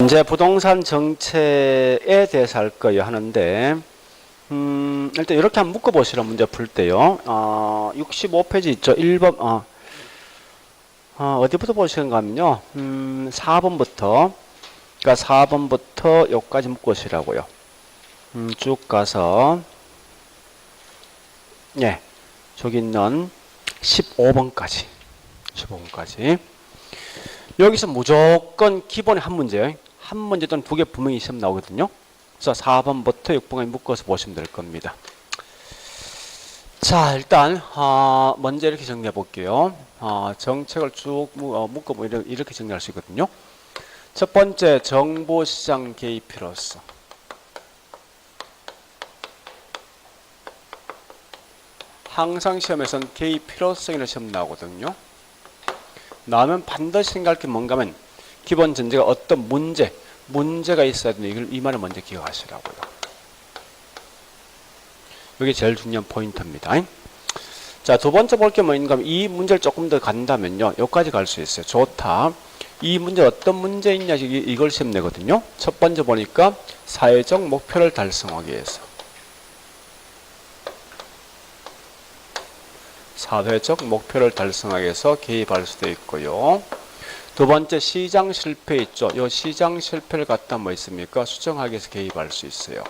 이제 부동산 정책에 대해서 할 거예요 하는데 일단 이렇게 한번 묶어보시라. 문제 풀 때요. 65페이지 있죠. 1번 어디부터 보시는가 하면요. 4번부터 그러니까 4번부터 여기까지 묶으시라고요. 쭉 가서 예, 저기 있는 15번까지 여기서 무조건 기본에 한 문제예요. 한 문제 또는 두 개 분명히 시험 나오거든요. 그래서 4번부터 6번까지 묶어서 보시면 될 겁니다. 자, 일단 먼저 이렇게 정리해 볼게요. 정책을 쭉 묶어보면 이렇게 정리할 수 있거든요. 첫 번째, 정보시장 개입으로서 항상 시험에서는 개입 필요성이라는 시험 나오거든요. 나오면 반드시 생각할 게 뭔가 하면 기본 전제가 어떤 문제가 있어야 되는데 이 말을 먼저 기억하시라고요. 이게 제일 중요한 포인트입니다. 자, 두 번째 볼 게 뭐인가 하면 이 문제를 조금 더 간다면요. 여기까지 갈 수 있어요. 좋다. 이 문제 어떤 문제 있냐 이걸 시험 내거든요. 첫 번째 보니까 사회적 목표를 달성하기 위해서 사회적 목표를 달성하기 위해서 개입할 수도 있고요. 두 번째 시장 실패 있죠. 이 시장 실패를 갖다 뭐 있습니까? 수정하기 위해서 개입할 수 있어요.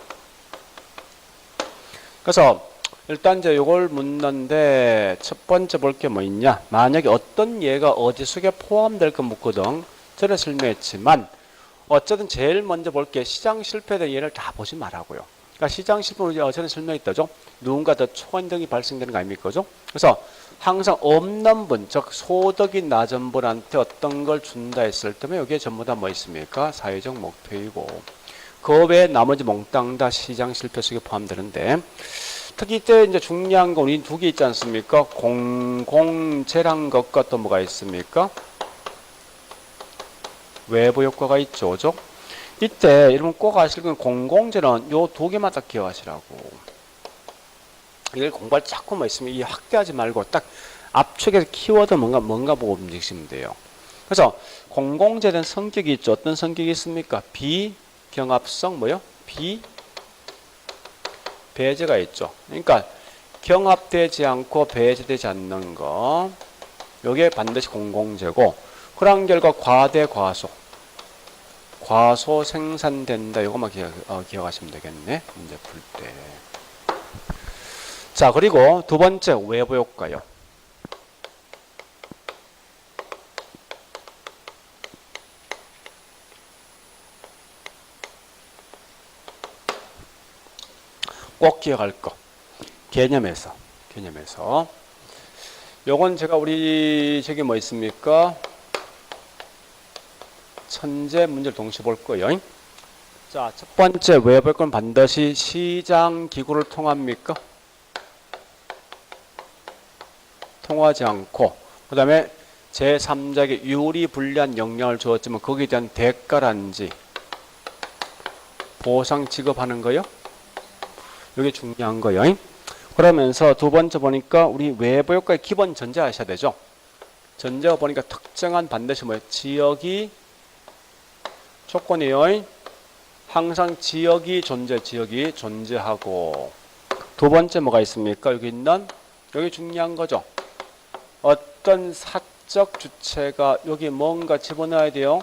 그래서 일단 이제 이걸 묻는데 첫 번째 볼 게 뭐 있냐? 만약에 어떤 예가 어디 속에 포함될 거 묻거든. 전에 설명했지만 어쨌든 제일 먼저 볼 게 시장 실패에 대한 예를 다 보지 말라고요. 그러니까 시장 실패는 전에 설명했다죠. 누군가 더 초과등이 발생되는 거 아닙니까? 그죠? 그래서 항상 없는 분, 즉 소득이 낮은 분한테 어떤 걸 준다 했을 때면 여기에 전부 다 뭐 있습니까? 사회적 목표이고 그 외에 나머지 몽땅 다 시장 실패 속에 포함되는데 특히 이때 이제 중요한 건 우리 두 개 있지 않습니까? 공공재란 것과 또 뭐가 있습니까? 외부 효과가 있죠. 그죠? 이때 여러분 꼭 아실 건 공공재는 요 두 개만 딱 기억하시라고. 이걸 공부할 자꾸 뭐 있으면 이 확대하지 말고 딱 압축해서 키워드 뭔가 보고 움직이시면 돼요. 그래서 공공재는 성격이 있죠. 어떤 성격이 있습니까? 비경합성 뭐요? 배제가 있죠. 그러니까 경합되지 않고 배제되지 않는 거. 이게 반드시 공공재고 그런 결과 과대 과소 생산된다. 이것만 기억하시면 되겠네. 문제 풀 때. 자, 그리고 두 번째 외부 효과요. 꼭 기억할 거. 개념에서. 요건 제가 우리 저기 뭐 있습니까? 천재 문제를 동시에 볼 거예요. 자, 첫 번째 외부 효과는 반드시 시장 기구를 통합니까? 통하지 않고 그 다음에 제3자에게 유리 불리한 영향을 주었지만 거기에 대한 대가라든지 보상 지급하는 거요. 이게 중요한 거요. 그러면서 두 번째 보니까 우리 외부 효과의 기본 전제 아셔야 되죠. 전제가 보니까 특정한 반드시 뭐예요? 지역이 조건이에요. 항상 지역이 존재하고 두 번째 뭐가 있습니까? 여기 중요한 거죠. 어떤 사적 주체가 여기 뭔가 집어넣어야 돼요.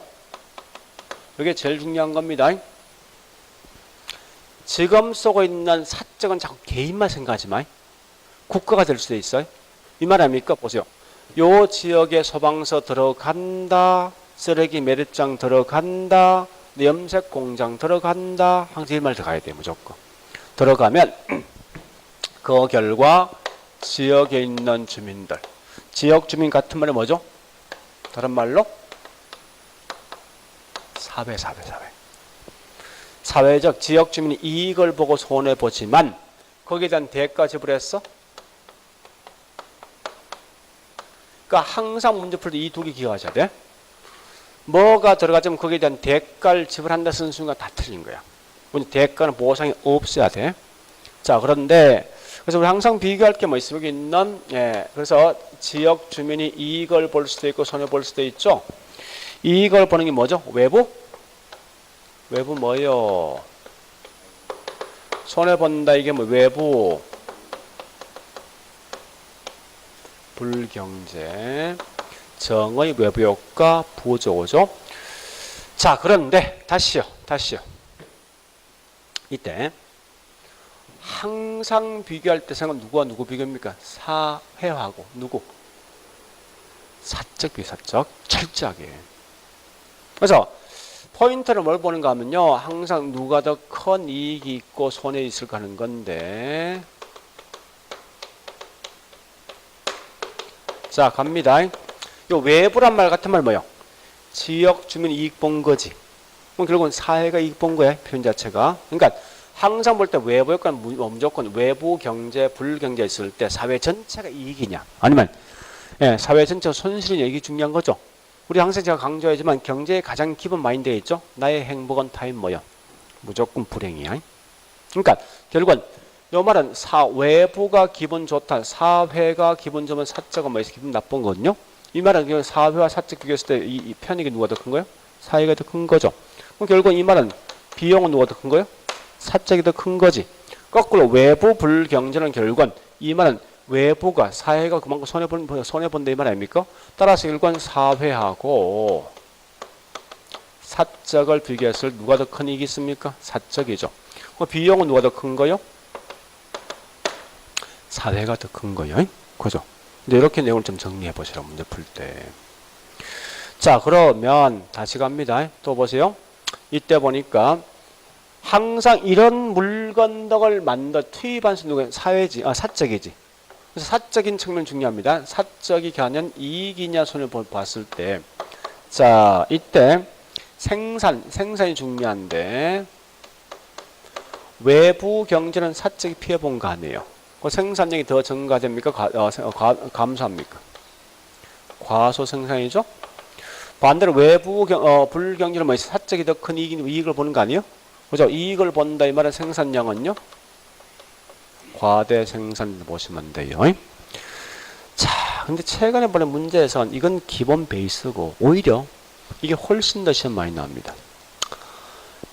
이게 제일 중요한 겁니다. 지금 쓰고 있는 사적은 자꾸 개인만 생각하지 마. 국가가 될 수도 있어요. 이 말 아닙니까? 보세요. 요 지역에 소방서 들어간다. 쓰레기 매립장 들어간다. 염색 공장 들어간다. 항상 이 말 들어가야 돼요. 무조건. 들어가면 그 결과 지역에 있는 주민들. 지역 주민 같은 말이 뭐죠? 다른 말로 사회. 사회적 지역 주민이 이익을 보고 손해 보지만 거기에 대한 대가 지불했어? 그러니까 항상 문제 풀 때 이 두 개 기억하셔야 돼. 뭐가 들어가자면 거기에 대한 대가를 지불한다 쓰는 순간 다 틀린 거야. 대가는 보상이 없어야 돼. 자, 그런데 그래서 우리 항상 비교할 게 뭐 있어요? 여기 있는 그래서 지역 주민이 이익을 볼 수도 있고 손해 볼 수도 있죠. 이익을 보는 게 뭐죠? 외부 외부 뭐요? 손해본다 이게 뭐 외부 불경제 정의 외부 효과 부조죠. 자, 그런데 다시요. 이때 항상 비교할 때 생각 누구와 누구 비교입니까? 사회하고 누구? 사적 비사적 철저하게. 그래서 포인트를 뭘 보는가 하면요. 항상 누가 더 큰 이익이 있고 손해 있을까 하는 건데. 자, 갑니다. 요 외부란 말 같은 말 뭐요? 지역 주민 이익 본 거지. 그럼 결국은 사회가 이익 본 거야. 표현 자체가. 그러니까 항상 볼 때 외부 효과는 무조건 외부 경제, 불경제 있을 때 사회 전체가 이익이냐. 아니면 사회 전체가 손실이냐. 이게 중요한 거죠. 우리 항상 제가 강조하지만 경제의 가장 기본 마인드에 있죠. 나의 행복은 타인 뭐야? 무조건 불행이야. 그러니까 결국은 요 말은 외부가 기분 좋다. 사회가 기분 좋으면 사적은 뭐에서 기분 나쁜 거거든요. 이 말은 사회와 사적 비교했을 때 이 편익이 누가 더 큰 거예요? 사회가 더 큰 거죠. 그럼 결국은 이 말은 비용은 누가 더 큰 거예요? 사적이 더 큰 거지. 거꾸로 외부 불경제는 결국은 이 말은 외부가 사회가 그만큼 손해본다 이 말 아닙니까? 따라서 결국은 사회하고 사적을 비교했을 때 누가 더 큰 이익이 있습니까? 사적이죠. 그럼 비용은 누가 더 큰 거요? 사회가 더 큰 거요. 그죠? 근데 이렇게 내용을 좀 정리해 보시라고 문제 풀 때. 자, 그러면 다시 갑니다. 또 보세요. 이때 보니까 항상 이런 물건덕을 투입한 수 누구예요? 사적이지. 그래서 사적인 측면 중요합니다. 사적이 가는 이익이냐 손을 봤을 때. 자, 이때 생산이 중요한데 외부 경제는 사적이 피해본 거 아니에요. 그 생산량이 더 증가됩니까? 감소합니까? 과소 생산이죠. 반대로 외부 불경제는 뭐 사적이 더 큰 이익을 보는 거 아니에요? 그죠? 이익을 본다 이 말은 생산량은요. 과대 생산 보시면 돼요. 자, 근데 최근에 보는 문제에선 이건 기본 베이스고 오히려 이게 훨씬 더 시험 많이 나옵니다.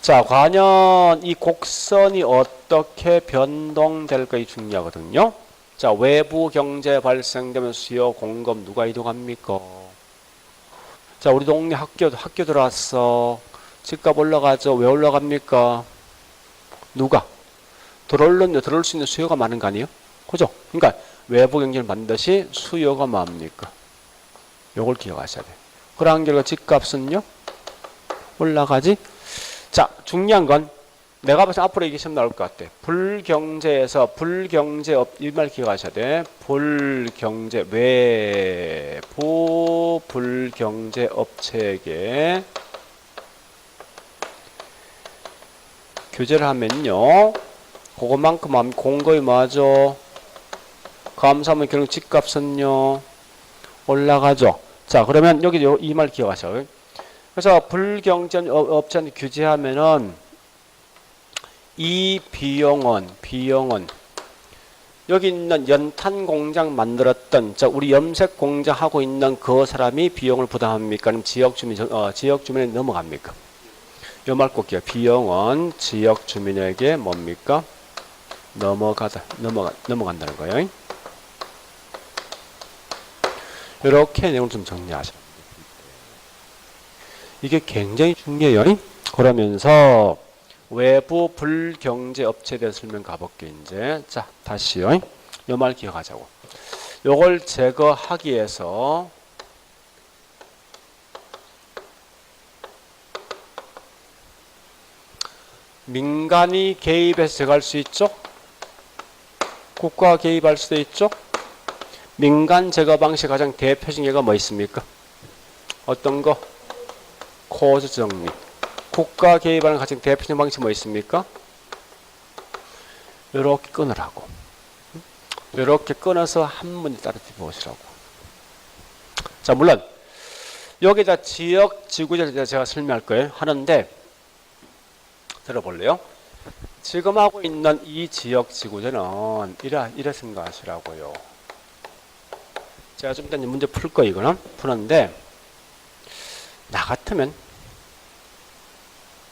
자, 과연 이 곡선이 어떻게 변동될까 이 중요하거든요. 자, 외부 경제 발생되면 수요 공급 누가 이동합니까? 자, 우리 동네 학교 들어왔어. 집값 올라가죠. 왜 올라갑니까? 누가? 들어올 수 있는 수요가 많은 거 아니에요? 그죠? 그러니까 외부 경제는 반드시 수요가 많습니까? 요걸 기억하셔야 돼요. 그러한 결과 집값은요? 올라가지? 자, 중요한 건 내가 봐서 앞으로 이게 시험 나올 것 같아. 불경제에서 불경제업 이 말 기억하셔야 돼. 불경제 외부 불경제업체에게 규제를 하면요. 그것만큼 하면 공거이 뭐하죠? 감소하면 결국 집값은요 올라가죠. 자, 그러면 여기 이 말 기억하셔요. 그래서 불경제업체한테 규제하면은 이 비용은 여기 있는 연탄 공장 만들었던 우리 염색 공장 하고 있는 그 사람이 비용을 부담합니까? 아니면 지역 주민에 넘어갑니까? 요 말 꼭 기억. 비용은 지역 주민에게 뭡니까? 넘어간다는 거예요. 이렇게 내용을 좀 정리하죠. 이게 굉장히 중요해요. 그러면서 외부 불경제 업체에 대해서 설명 가볼게 이제. 자, 다시요. 요 말 기억하자고. 요걸 제거하기 위해서 민간이 개입해서 제거할 수 있죠. 국가가 개입할 수도 있죠. 민간 제거 방식 가장 대표적인 예가 뭐 있습니까? 어떤 거? 코드 정리. 국가 개입하는 가장 대표적인 방식이 뭐 있습니까? 이렇게 끊으라고. 이렇게 끊어서 한 문제 따라 보시라고. 자, 물론 여기다 지역 지구제를 제가 설명할 거예요. 하는데 들어볼래요? 지금 하고 있는 이 지역 지구제는 이래 생각하시라고요. 제가 좀 이따 문제 풀 거예요. 이거는 푸는데 나 같으면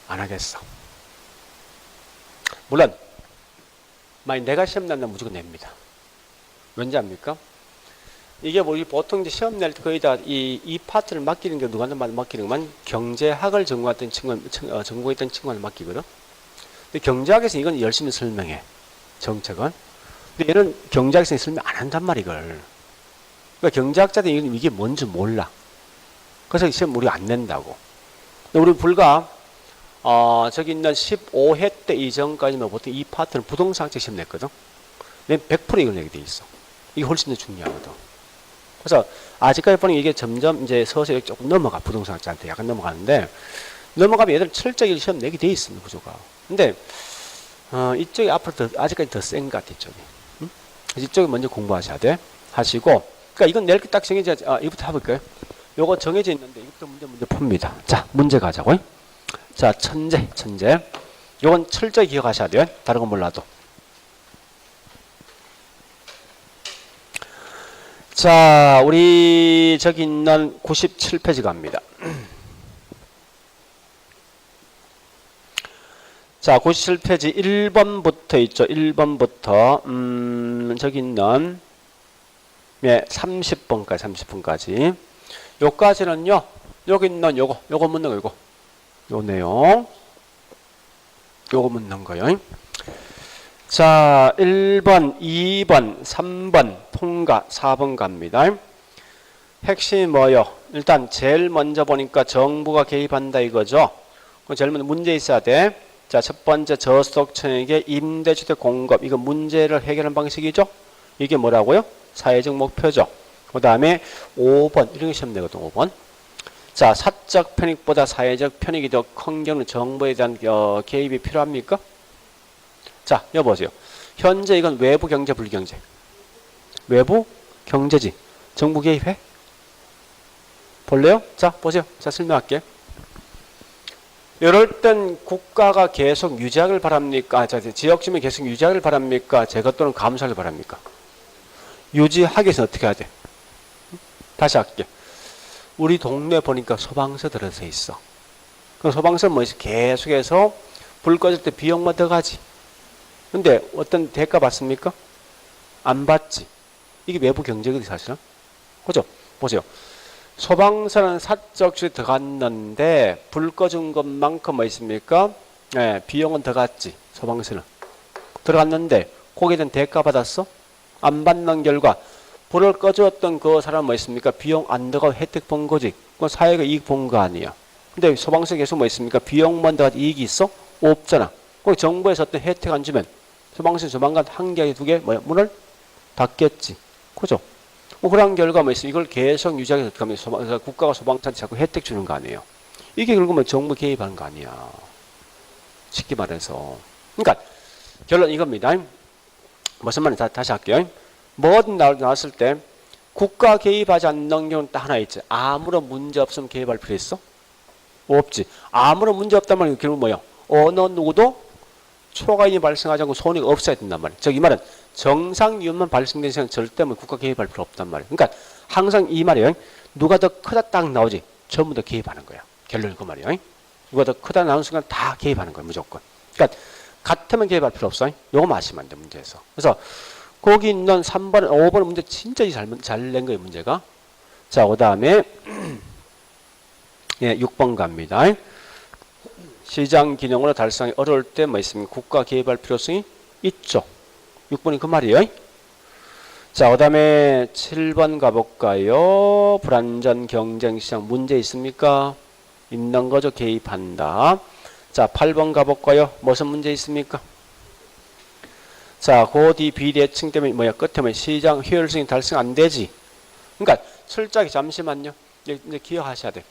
안 하겠어. 물론 만약 내가 시험 난다면 무조건 냅니다. 왠지 압니까? 이게 우리 보통 이제 시험 낼 때 거의 다 이 파트를 맡기는 게 누구한테 맡기는 것만 경제학을 전공했던 전공했던 친구한테 맡기거든. 근데 경제학에서 이건 열심히 설명해. 정책은. 근데 얘는 경제학에서 설명 안 한단 말이야, 이걸. 그러니까 경제학자들이 이게 뭔지 몰라. 그래서 시험 우리가 안 낸다고. 근데 우리 불과 저기 있는 15회 때 이전까지만 보통 이 파트는 부동산학적 시험 냈거든. 내 100% 이걸 내게 돼 있어. 이게 훨씬 더 중요하거든. 그래서 아직까지 보니 이게 점점 이제 서서히 조금 넘어가. 부동산학자한테 약간 넘어가는데, 넘어가면 얘들 철저히 시험 내게 돼 있습니다, 구조가. 근데 이쪽이 앞으로 아직까지 더 센 것 같아, 이쪽이. 응? 이쪽에 먼저 공부하셔야 돼. 하시고, 그러니까 이건 내일 딱 정해져. 이부터 해볼까요? 요거 정해져 있는데 이부터 문제 풉니다. 자, 문제 가자고. 자, 천재. 요건 철저히 기억하셔야 돼요. 다른 건 몰라도. 자, 우리 저기 있는 97페이지 갑니다. 자, 97페이지 1번부터 있죠. 1번부터 저기 있는 30번까지 요까지는요. 여기 있는 요거 묻는 거 요 내용 요거 묻는 거요. 자, 1번, 2번, 3번 통과, 4번 갑니다. 핵심이 뭐요? 일단 제일 먼저 보니까 정부가 개입한다 이거죠. 제일 먼저 문제 있어야 돼. 자, 첫 번째 저소득층에게 임대주택 공급. 이거 문제를 해결하는 방식이죠. 이게 뭐라고요? 사회적 목표죠. 그 다음에 5번. 이런 게 시험 내거든, 5번. 자, 사적 편익보다 사회적 편익이 더 큰 경우는 정부에 대한 개입이 필요합니까? 자, 여보세요. 현재 이건 외부 경제, 불경제. 외부 경제지. 정부 개입해? 볼래요? 자, 보세요. 자, 설명할게. 이럴 땐 국가가 계속 유지하길 바랍니까? 지역주민 계속 유지하길 바랍니까? 제가 또는 감소하길 바랍니까? 유지하기 위해서 어떻게 해야 돼? 다시 할게. 우리 동네 보니까 소방서 들어서 있어. 그 소방서 뭐 계속해서 불 꺼질 때 비용만 더 가지. 근데 어떤 대가 받습니까? 안 받지. 이게 외부 경제거든요, 사실은. 그죠? 보세요. 소방서는 사적주에 들어갔는데 불 꺼준 것만큼 뭐 있습니까? 네, 비용은 더 갔지. 소방서는. 들어갔는데 거기에 대한 대가 받았어? 안 받는 결과 불을 꺼주었던 그 사람 뭐 있습니까? 비용 안 들어가고 혜택 본 거지. 그건 사회가 이익 본 거 아니야. 근데 소방서 계속 뭐 있습니까? 비용만 들어가도 이익이 있어? 없잖아. 거기 정부에서 어떤 혜택 안 주면 소방서 조만간 한 개, 두 개, 문을 닫겠지. 그죠? 그런 결과 뭐 있어요? 이걸 계속 유지하기 위해서 어떻게 하면 국가가 소방차한테 자꾸 혜택 주는 거 아니에요. 이게 결국은 정부 개입하는 거 아니야. 쉽게 말해서. 그러니까 결론 이겁니다. 무슨 말인지 다시 할게요. 뭐든 나왔을 때 국가 개입하지 않는 경우는 딱 하나 있지. 아무런 문제 없으면 개입할 필요 있어? 없지. 아무런 문제 없단 말은 결국 뭐예요? 어느 누구도 초과인이 발생하지 않고 손해가 없어야 된단 말이에요. 즉 이 말은 정상 이윤만 발생된 시간 절대 국가 개입할 필요 없단 말이에요. 그러니까 항상 이 말이에요. 누가 더 크다 딱 나오지 전부 다 개입하는 거야. 결론이 그 말이에요. 누가 더 크다 나오는 순간 다 개입하는 거야. 무조건. 그러니까 같으면 개입할 필요 없어. 요거 마시면 안 돼. 문제에서. 그래서 거기 있는 3번, 5번 문제 진짜 잘 낸 거예요. 문제가. 자, 그 다음에 예, 6번 갑니다. 시장 기능으로 달성이 어려울 때 뭐 있습니까? 국가 개입할 필요성이 있죠. 6번이 그 말이에요. 자, 그 다음에 7번 가볼까요? 불안전 경쟁시장 문제 있습니까? 있는 거죠. 개입한다. 자, 8번 가볼까요? 무슨 문제 있습니까? 자, 고디 비대칭 때문에 뭐야? 끝에 뭐 시장 효율성이 달성 안 되지. 그러니까 철저하게 잠시만요. 이제 기억하셔야 돼.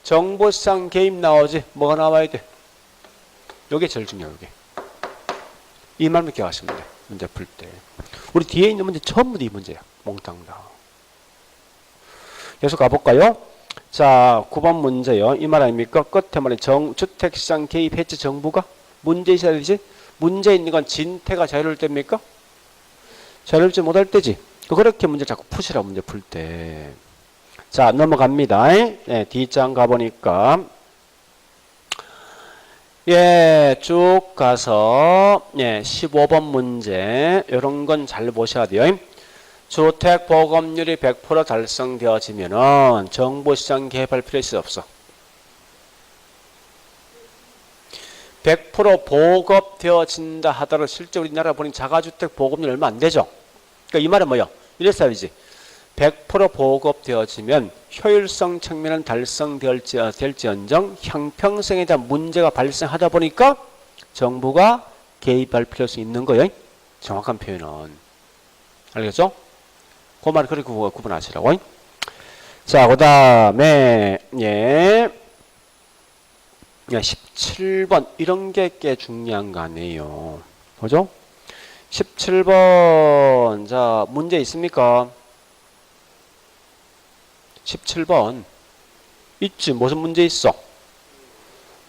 정보시장 개입 나오지. 뭐가 나와야 돼? 요게 제일 중요해요. 요게. 이 말만 기억하시면 돼. 문제 풀 때. 우리 뒤에 있는 문제 전부 다 이 문제야. 몽땅 다. 계속 가볼까요? 자, 9번 문제요. 이 말 아닙니까? 끝에 말해 주택시장 개입했지 정부가? 문제 있어야 되지? 문제 있는 건 진퇴가 자유로울 때입니까? 자유롭지 못할 때지. 그렇게 문제 자꾸 푸시라 문제 풀 때. 자, 넘어갑니다. 네, D장 가보니까 예, 쭉 가서, 예, 15번 문제. 요런 건 잘 보셔야 돼요. 주택 보급률이 100% 달성되어지면은 정부시장 개입할 필요 있어, 없어? 100% 보급되어진다 하더라도 실제 우리나라 보니 자가주택 보급률 얼마 안 되죠? 그러니까 이 말은 뭐요? 이랬어야지. 100% 보급되어지면 효율성 측면은 달성될지언정 형평성에 대한 문제가 발생하다 보니까 정부가 개입할 필요성이 있는 거예요. 정확한 표현은. 알겠죠? 그 말을 그렇게 구분하시라고. 자, 그 다음에 예, 17번 이런 게 꽤 중요한 거 아니에요. 보죠? 17번 자 문제 있습니까? 17번 있지. 무슨 문제 있어?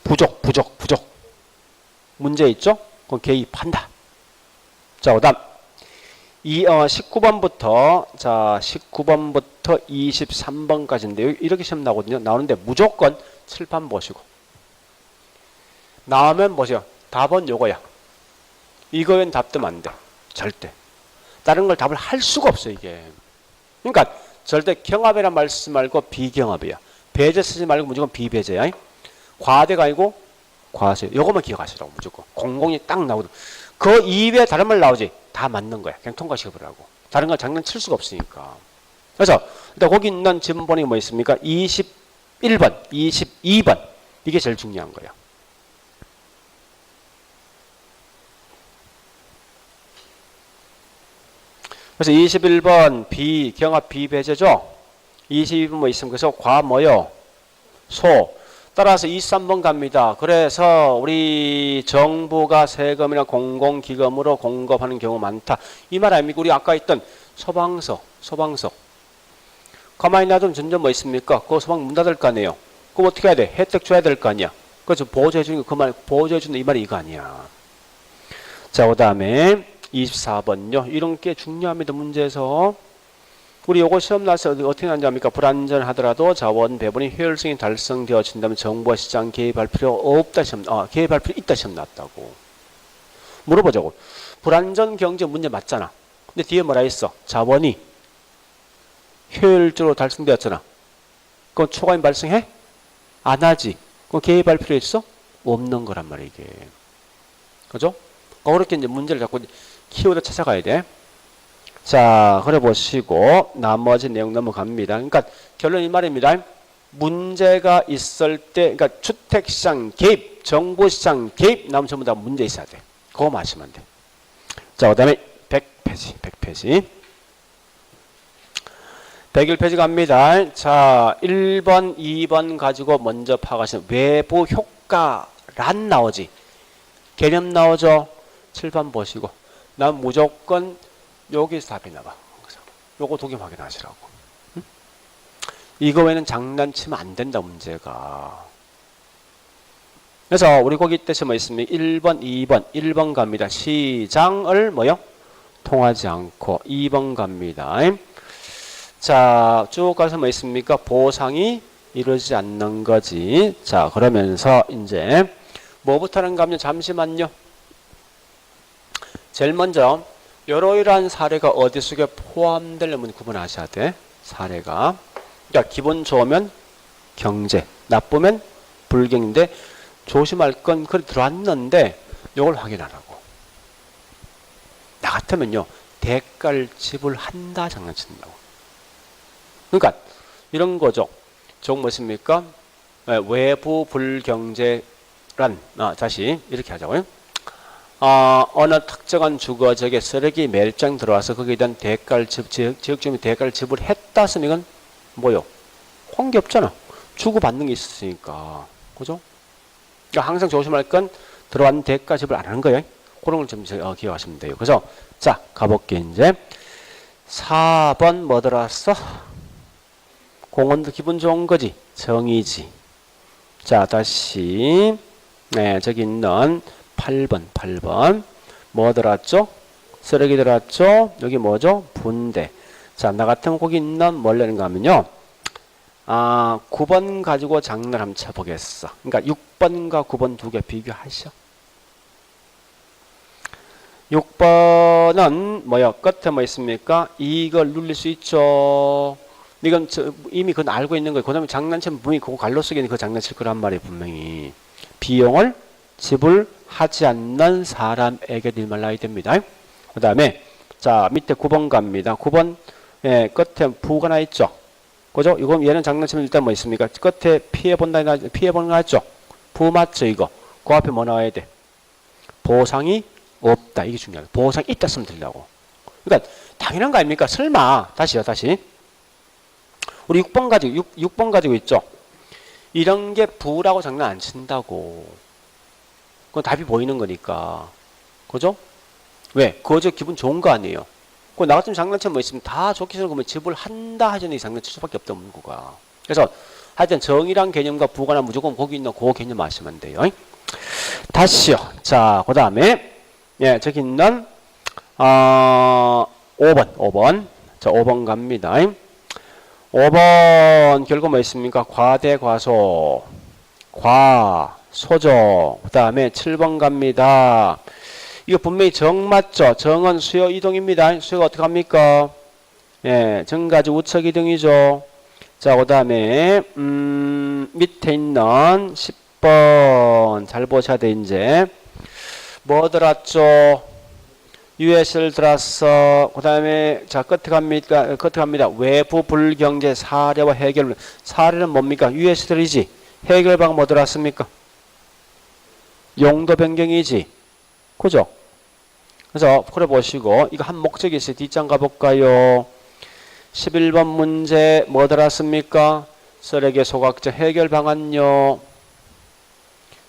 부족 문제 있죠? 그럼 개입한다. 자, 그다음 19번부터 자 19번부터 23번까지인데 이렇게 시험 나거든요. 나오는데 무조건 칠판 보시고 나오면 보세요. 답은 요거야. 이거엔 답 뜨면 안 돼. 절대. 다른 걸 답을 할 수가 없어 이게. 그러니까 절대 경합이란 말 쓰지 말고 비경합이야. 배제 쓰지 말고 무조건 비배제야. 과대가 아니고 과세. 요것만 기억하시라고 무조건. 공공이 딱 나오거든. 그 이외에 다른 말 나오지. 다 맞는 거야. 그냥 통과시켜보라고. 다른 건 장난칠 수가 없으니까. 그래서 일단 거기 있는 지문번호가 뭐 있습니까? 21번, 22번. 이게 제일 중요한 거야. 그래서 21번 경합 비배제죠. 22번 뭐 있으면 그래서 과 뭐요? 소. 따라서 23번 갑니다. 그래서 우리 정부가 세금이나 공공기금으로 공급하는 경우 많다. 이 말 아닙니까? 우리 아까 있던 소방서. 가만히 놔두면 점점 뭐 있습니까? 그 소방 문 닫을 거 아니에요. 그럼 어떻게 해야 돼? 혜택 줘야 될 거 아니야. 그래서 보호해주는 그 말, 보호해주는 이 말이 이거 아니야. 자, 그 다음에 24번요. 이런 게 중요합니다. 문제에서. 우리 요거 시험 나서 어떻게 나왔습니까? 불안전하더라도 자원 배분이 효율성이 달성되어진다면 정부와 시장 개입할 필요 없다 시험, 개입할 필요 있다 시험 났다고. 물어보자고. 불안전 경제 문제 맞잖아. 근데 뒤에 뭐라 했어? 자원이 효율적으로 달성되었잖아. 그럼 초과임 발생해? 안 하지. 그럼 개입할 필요 있어? 없는 거란 말이야 이게. 그죠? 그렇게 이제 문제를 자꾸 키워드 찾아가야 돼. 자, 그래 보시고 나머지 내용 넘어갑니다. 그러니까 결론 이 말입니다. 문제가 있을 때, 그러니까 주택시장 개입, 정부시장 개입 나오면 전부 다 문제 있어야 돼. 그거 마시면 돼. 자, 그 다음에 100페이지. 101페이지 갑니다. 자, 1번, 2번 가지고 먼저 파악하시면 외부 효과란 나오지. 개념 나오죠? 칠판 보시고. 난 무조건 여기서 답이 나와. 요거 독일 확인하시라고. 응? 이거 외에는 장난치면 안 된다, 문제가. 그래서 우리 거기 뜻이 뭐 있습니까? 1번, 2번. 1번 갑니다. 시장을 뭐요? 통하지 않고. 2번 갑니다. 자, 쭉 가서 뭐 있습니까? 보상이 이루어지지 않는 거지. 자, 그러면서 이제 뭐부터 하는가 하면 잠시만요. 제일 먼저 이러이러한 사례가 어디 속에 포함되려면 구분하셔야 돼. 사례가. 그러니까 기분 좋으면 경제, 나쁘면 불경인데 조심할 건 그래 들어왔는데 이걸 확인하라고. 나 같으면요. 대가를 지불한다 장난친다고. 그러니까 이런 거죠. 저 무엇입니까? 외부 불경제란 다시 이렇게 하자고요. 어느 특정한 주거지역에 쓰레기 매립장 들어와서 거기에 대한 대가를 지역주민이 대가를 지불했다 쓰면 이건 뭐요? 관계 없잖아. 주고받는 게 있으니까. 그죠? 그러니까 항상 조심할 건 들어왔는 대가 지불 안 하는 거예요. 그런 걸 좀 기억하시면 돼요. 그래서 자, 가볼게 이제. 4번 뭐 들어왔어? 공원도 기분 좋은 거지. 정의지. 자, 다시 저기 있는 8번. 뭐 들어왔죠? 쓰레기 들어왔죠? 여기 뭐죠? 분대. 자, 나 같은 거기 있는 뭘 내는가 하면요. 9번 가지고 장난 한번 쳐보겠어. 그러니까 6번과 9번 두 개 비교하셔. 6번은 뭐야? 끝에 뭐 있습니까? 이걸 눌릴 수 있죠. 이건 이미 그건 알고 있는 거예요. 그 다음에 장난치면 분명히 그거 갈로 쓰기는 그 장난칠 거란 말이에요. 분명히. 비용을 지불하지 않는 사람에게 일만 나야 됩니다. 그 다음에 자 밑에 9번 갑니다. 9번 예, 끝에 부가 나 있죠. 그죠? 이건 얘는 장난치면 일단 뭐 있습니까? 끝에 피해본다, 피해본 거 맞죠? 부 맞죠, 이거? 그 앞에 뭐 나와야 돼? 보상이 없다. 이게 중요하다. 보상이 있다 쓰면 되려고. 그러니까, 당연한 거 아닙니까? 설마. 다시요, 다시. 우리 6번 가지고, 6번 가지고 있죠? 이런 게 부라고 장난 안 친다고. 그건 답이 보이는 거니까. 그죠? 왜? 그거 저 기분 좋은 거 아니에요? 나 같은 장난치면 뭐 있으면 다 좋게 생각하면 지불한다 하자니 장난칠 수밖에 없다 문구가. 그래서 하여튼 정의란 개념과 부관한 무조건 거기 있는 그 개념 아시면 돼요. 다시요. 자, 그 다음에 예, 저기 있는 5번. 자, 5번 갑니다. 5번 결국 뭐 있습니까? 과대 과소. 과소죠. 그 다음에 7번 갑니다. 이거 분명히 정 맞죠? 정은 수요 이동입니다. 수요가 어떻게 합니까? 예, 정가지 우측 이동이죠. 자, 그 다음에, 밑에 있는 10번. 잘 보셔야 돼, 이제. 뭐 들었죠? US를 들었어. 그 다음에, 자, 끝에 갑니다. 외부 불경제 사례와 해결. 사례는 뭡니까? US들이지. 해결 방법 뭐 들었습니까? 용도 변경이지. 그죠? 그래서 풀어보시고 이거 한 목적이 있어요. 뒷장 가볼까요? 11번 문제 뭐 들었습니까? 쓰레기 소각제 해결 방안요.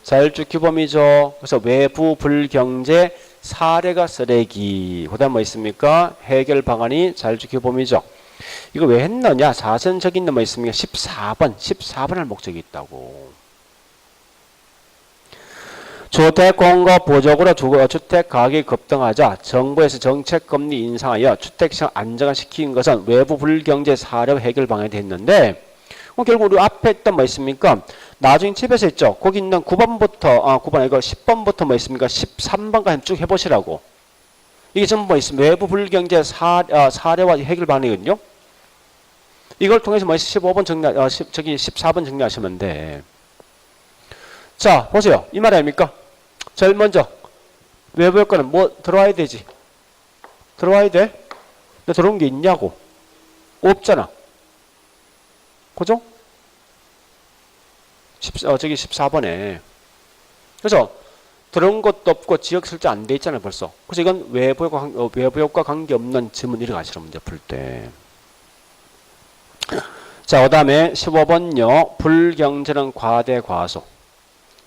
자율주 규범이죠. 그래서 외부 불경제 사례가 쓰레기. 그 다음 뭐 있습니까? 해결 방안이 자율주 규범이죠. 이거 왜 했느냐? 사선적인 뭐 있습니까? 14번 할 목적이 있다고. 주택 공급 부족으로 주택 가격이 급등하자 정부에서 정책금리 인상하여 주택시장 안정화시킨 것은 외부 불경제 사례 해결 방안이 됐는데 결국 우리 앞에 있던 뭐 있습니까? 나중에 집에서 있죠. 거기 있는 9번부터 9번 이거 10번부터 뭐 있습니까? 13번까지 쭉 해보시라고. 이게 전부 뭐 있습니까? 외부 불경제 사례와 해결 방안이거든요. 이걸 통해서 뭐 15번 저기 14번 정리하시면 돼. 자, 보세요. 이 말 아닙니까? 제일 먼저 외부 효과는 뭐 들어와야 되지? 들어와야 돼? 근데 들어온 게 있냐고? 없잖아. 그죠? 저기 14번에. 그래서 들어온 것도 없고 지역 설정 안 돼 있잖아요, 벌써. 그래서 이건 외부 효과 관계없는 지문 이렇게 가시는 문제 풀 때. 자, 그 다음에 15번요. 불경제는 과대 과소.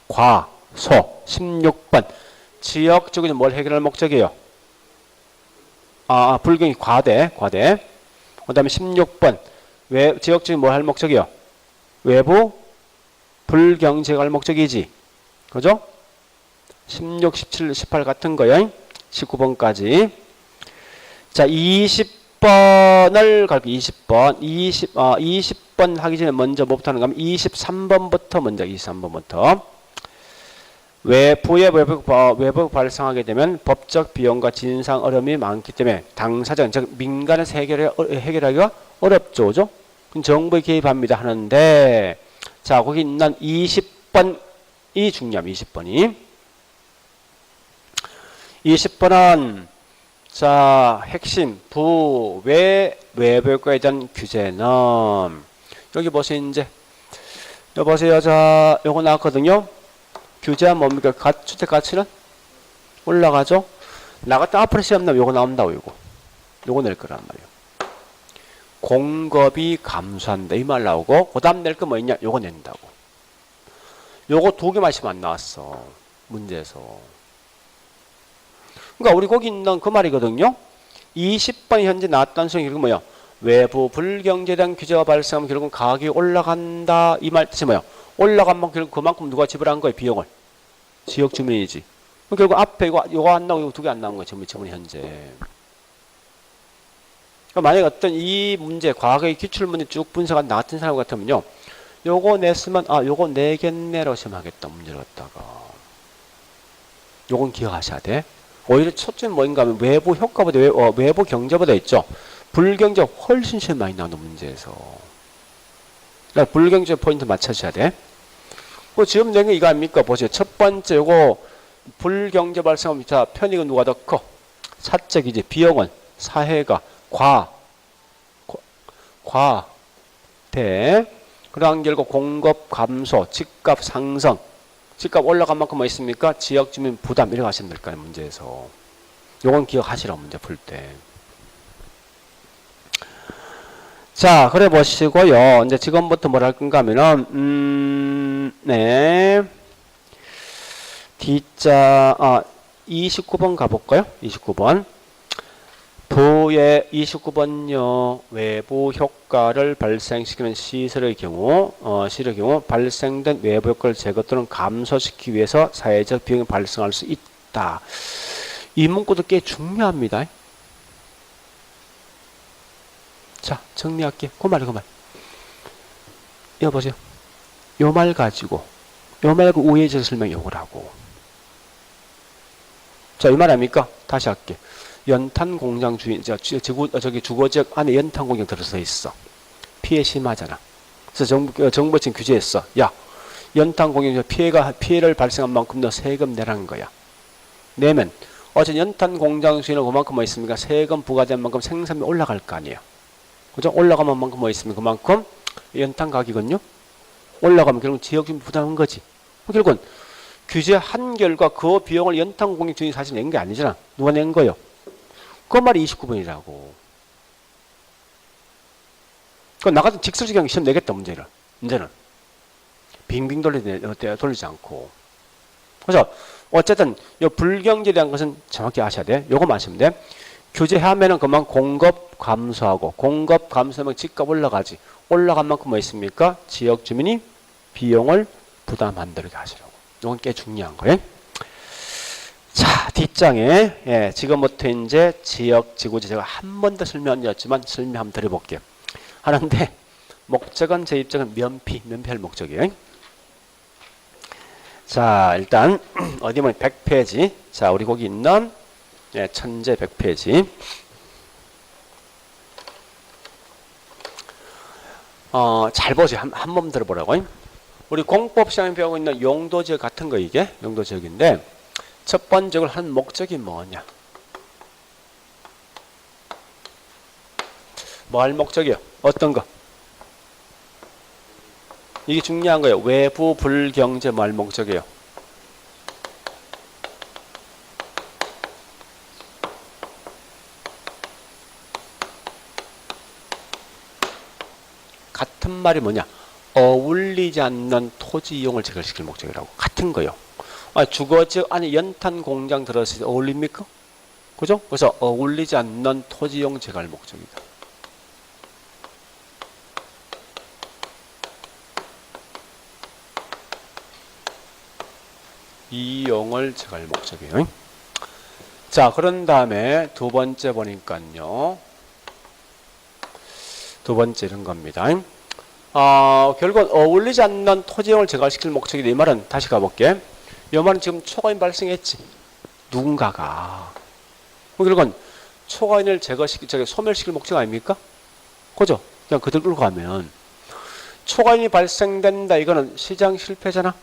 과소. 16번. 지역적인 뭘 해결할 목적이에요? 불경이 과대. 그 다음에 16번. 지역적인 뭘 할 목적이요? 외부 불경제가 할 목적이지. 그죠? 16, 17, 18 같은 거요. 19번까지. 자, 20번을 갈게요. 20번. 20번 하기 전에 먼저 뭐부터 하는가 하면 23번부터 먼저 23번부터. 외부 발생하게 되면 법적 비용과 진상 어려움이 많기 때문에 당사자, 즉 민간에서 해결하기가 어렵죠. 그죠? 그럼 정부에 개입합니다 하는데 자, 거기 있는 20번이 중요합니다. 20번이. 20번은 자, 핵심 외부 효과에 대한 규제는 여기 보세요. 이제 여기 보세요. 자, 요거 나왔거든요. 규제는 뭡니까? 주택 가치는 올라가죠? 나갔다 앞으로 시험 나면 요거 나온다고, 요거 낼 거란 말이에요. 공급이 감소한다. 이 말 나오고, 그 다음 낼 거 뭐 있냐? 요거 낸다고. 요거 두 개만 시험 안 나왔어. 문제에서. 그러니까 우리 거기 있는 그 말이거든요. 20번 현재 나왔다는 소리 결국 뭐예요? 외부 불경제에 대한 규제가 발생하면 결국 가격이 올라간다. 이 말 뜻이 뭐예요? 올라가면 결국 그만큼 누가 지불한 거예요? 비용을. 지역 주민이지. 결국 앞에 이거 안 나오고 이거 두 개 안 나온 거예요. 지금 현재. 만약에 어떤 이 문제, 과거의 기출문제 쭉 분석한 나 같은 사람 같으면요. 요거 냈으면, 요거 내겠네라고 생각하겠다, 문제를 갖다가. 요건 기억하셔야 돼. 오히려 첫째는 뭐인가 하면 외부 효과보다, 외부 경제보다 있죠. 불경제 훨씬 시험 많이 나오는 문제에서. 그러니까 불경제 포인트 맞춰줘야 돼. 지금 낸 게 이거 아닙니까? 보세요. 첫 번째, 요거 불경제 발생하면 자, 편익은 누가 더 커? 사적이지. 비용은 사회가 대. 그러한 결과 공급 감소, 집값 상승. 집값 올라간 만큼 뭐 있습니까? 지역 주민 부담 이렇게 하시면 될 거예요, 문제에서. 요건 기억하시라고, 문제 풀 때. 자, 그래 보시고요. 이제 지금부터 뭘 할 건가 하면은, 네. D자, 29번 가볼까요? 29번. 부의 29번요. 외부 효과를 발생시키는 시설의 경우, 발생된 외부 효과를 제거 또는 감소시키기 위해서 사회적 비용이 발생할 수 있다. 이 문구도 꽤 중요합니다. 자, 정리할게. 그 말. 이거 보세요. 요 말 가지고, 요 말고 우회적 설명 요걸 하고. 자, 이 말 아닙니까? 다시 할게. 연탄 공장 주인, 주거지역 안에 연탄 공장 들어서 있어. 피해 심하잖아. 그래서 정부가 지금 규제했어. 야, 연탄 공장 피해를 발생한 만큼 너 세금 내라는 거야. 내면, 어쨌든 연탄 공장 주인은 그만큼 뭐 있습니까? 세금 부과된 만큼 생산이 올라갈 거 아니에요. 그죠? 올라가면 만큼 뭐 있습니까? 그만큼 연탄 가격은요? 올라가면 결국 지역 주민 부담한 거지. 결국은 규제한 결과 그 비용을 연탄 공장 주인이 사실 낸 게 아니잖아. 누가 낸 거요? 그 말이 29번이라고. 그 나 같은 직설적인 시험 내겠다, 문제는. 빙빙 돌리지 않고. 그래서, 어쨌든, 요 불경제에 대한 것은 정확히 아셔야 돼. 요거만 아시면 돼. 규제하면은 그만 공급 감소하고, 공급 감소하면 집값 올라가지. 올라간 만큼 뭐 있습니까? 지역 주민이 비용을 부담한다고 하시라고. 요건 꽤 중요한 거예요. 자, 뒷장에, 지금부터 이제 지역, 지구지 제가 한 번 더 설명 안 드렸지만 설명 한번 드려볼게요. 하는데, 목적은 제 입장은 면피할 목적이에요. 자, 일단, 어디 보면 100페이지. 자, 우리 거기 있는, 천재 100페이지. 잘 보세요. 한 번 들어보라고. 우리 공법 시험에 배우고 있는 용도지역 같은 거 이게, 용도지역인데, 첫 번째로 한 목적이 뭐냐? 뭐 할 목적이요? 어떤 거? 이게 중요한 거예요. 외부 불경제 뭐 할 목적이에요? 같은 말이 뭐냐? 어울리지 않는 토지 이용을 제거시킬 목적이라고. 같은 거요. 주거지역 안에 연탄 공장 들어서 어울립니까? 그죠? 그래서 어울리지 않는 토지 이용 제거할 목적이다. 이용을 제거할 목적이에요. 자, 그런 다음에 두 번째 보니까요. 두 번째 이런 겁니다. 결국 어울리지 않는 토지 이용을 제거시킬 목적이다. 이 말은 다시 가볼게. 이 말은 지금 초과인 발생했지. 누군가가. 결국은 초과인을 소멸시킬 목적 아닙니까? 그죠? 그냥 그들 끌고 가면. 초과인이 발생된다. 이거는 시장 실패잖아.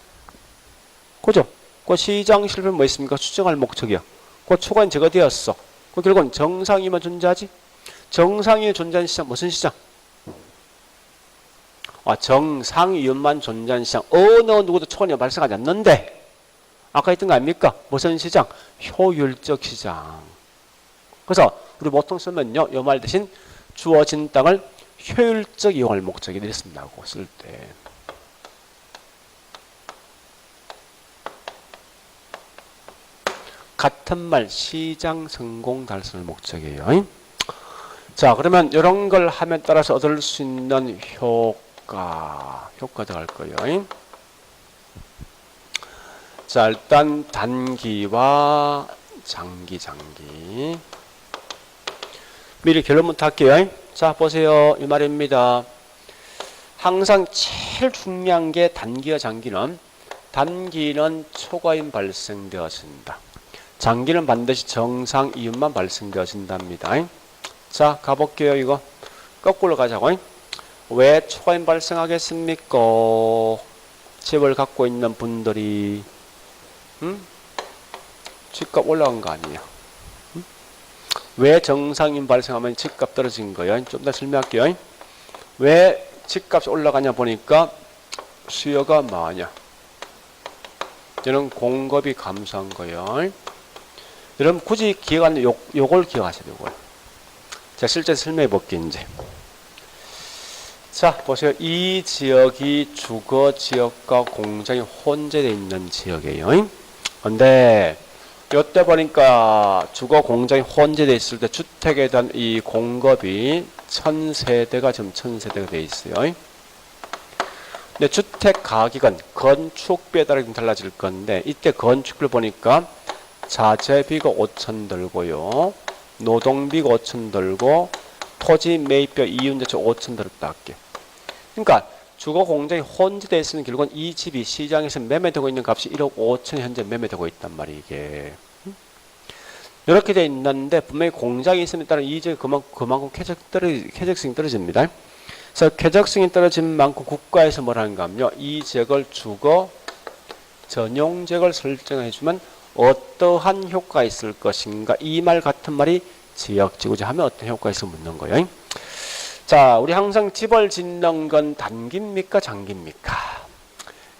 그죠? 그 시장 실패는 뭐 있습니까? 추정할 목적이야. 그 초과인 제거되었어. 그 결국은 정상이만 존재하지. 정상이 존재하는 시장, 무슨 시장? 정상이만 존재하는 시장. 어느 누구도 초과인이 발생하지 않는데. 아까 했던 거 아닙니까? 무슨 시장? 효율적 시장. 그래서 우리 보통 쓰면요. 이 말 대신 주어진 땅을 효율적 이용할 목적이 됐습니다고 쓸 때. 같은 말 시장 성공 달성을 목적이에요. 자, 그러면 이런 걸 하면 따라서 얻을 수 있는 효과 들어갈 거예요. 자, 일단 단기와 장기. 미리 결론부터 할게요. 자, 보세요. 이 말입니다. 항상 제일 중요한 게 단기와 장기는, 단기는 초과임 발생되어진다. 장기는 반드시 정상 이윤만 발생되어진답니다. 자, 가볼게요. 이거 거꾸로 가자고. 왜 초과임 발생하겠습니까? 집을 갖고 있는 분들이 집값 올라간 거 아니에요? 왜 정상인 발생하면 집값 떨어진 거예요? 좀 더 설명할게요. 왜 집값이 올라가냐 보니까 수요가 많냐? 이런 공급이 감소한 거예요. 여러분 굳이 기억하는 요걸 기억하셔야 되고요. 자, 실제 설명해 볼게요. 이제 자, 보세요. 이 지역이 주거 지역과 공장이 혼재되어 있는 지역이에요. 근데 이때 보니까 주거 공장이 혼재되어 있을 때 주택에 대한 이 공급이 1000세대가 지금 1000세대가 되어 있어요. 근데 주택 가격은 건축비에 따라 좀 달라질 건데, 이때 건축비를 보니까 자재비가 5천 들고요, 노동비가 5천 들고, 토지 매입비 이윤자체 5천 들었다 할게요. 그러니까 주거 공장이 혼재되어 있으면 결국은 이 집이 시장에서 매매되고 있는 값이 1억 5천이 현재 매매되고 있단 말이에요. 이게 이렇게 되어 있는데 분명히 공장이 있음에 따라 이 지역이 그만큼 쾌적성이 떨어집니다. 그래서 쾌적성이 떨어진 만큼 국가에서 뭐라는가 하면요, 이 지역을 주거 전용 지역을 설정해 주면 어떠한 효과가 있을 것인가, 이 말 같은 말이 지역지구지 하면 어떤 효과가 있어 묻는 거예요. 자, 우리 항상 집을 짓는 건 단기입니까 장기입니까?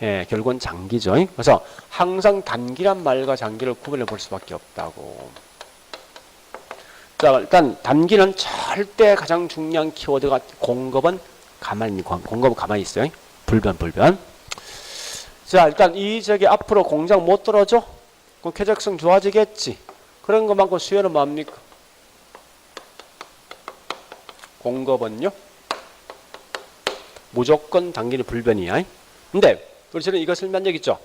예, 결국은 장기죠. 그래서 항상 단기란 말과 장기를 구분해 볼 수밖에 없다고. 자, 일단 단기는 절대 가장 중요한 키워드가 공급은 가만히 있어요. 불변. 자, 일단 이 지역에 앞으로 공장 못 들어줘? 그럼 쾌적성 좋아지겠지. 그런 것만큼 수요는 뭡니까? 공급은요? 무조건 단기는 불변이야. 근데 우리 저는 이거 설명한 적 있죠?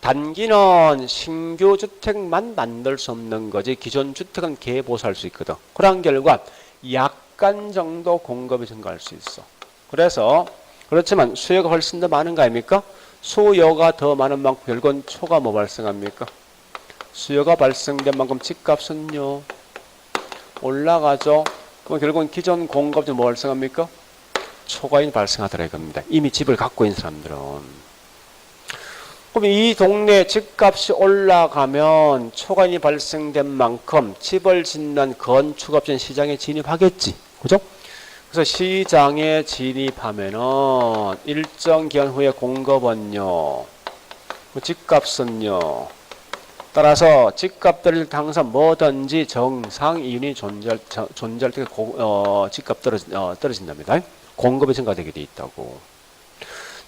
단기는 신규 주택만 만들 수 없는 거지 기존 주택은 개보수할 수 있거든. 그런 결과 약간 정도 공급이 증가할 수 있어. 그래서 그렇지만 수요가 훨씬 더 많은 거 아닙니까? 수요가 더 많은 만큼 결국은 초가 뭐 발생합니까? 수요가 발생된 만큼 집값은요 올라가죠. 그럼 결국은 기존 공급이 뭐 발생합니까? 초과인이 발생하더라 이겁니다. 이미 집을 갖고 있는 사람들은. 그럼 이 동네 집값이 올라가면 초과인이 발생된 만큼 집을 짓는 건축업체는 시장에 진입하겠지. 그죠? 그래서 시장에 진입하면은 일정 기간 후에 공급은요, 집값은요, 따라서 집값들을 항상 뭐든지 정상 이윤이 존재할 때 집값 떨어진답니다. 공급이 증가되게 돼 있다고.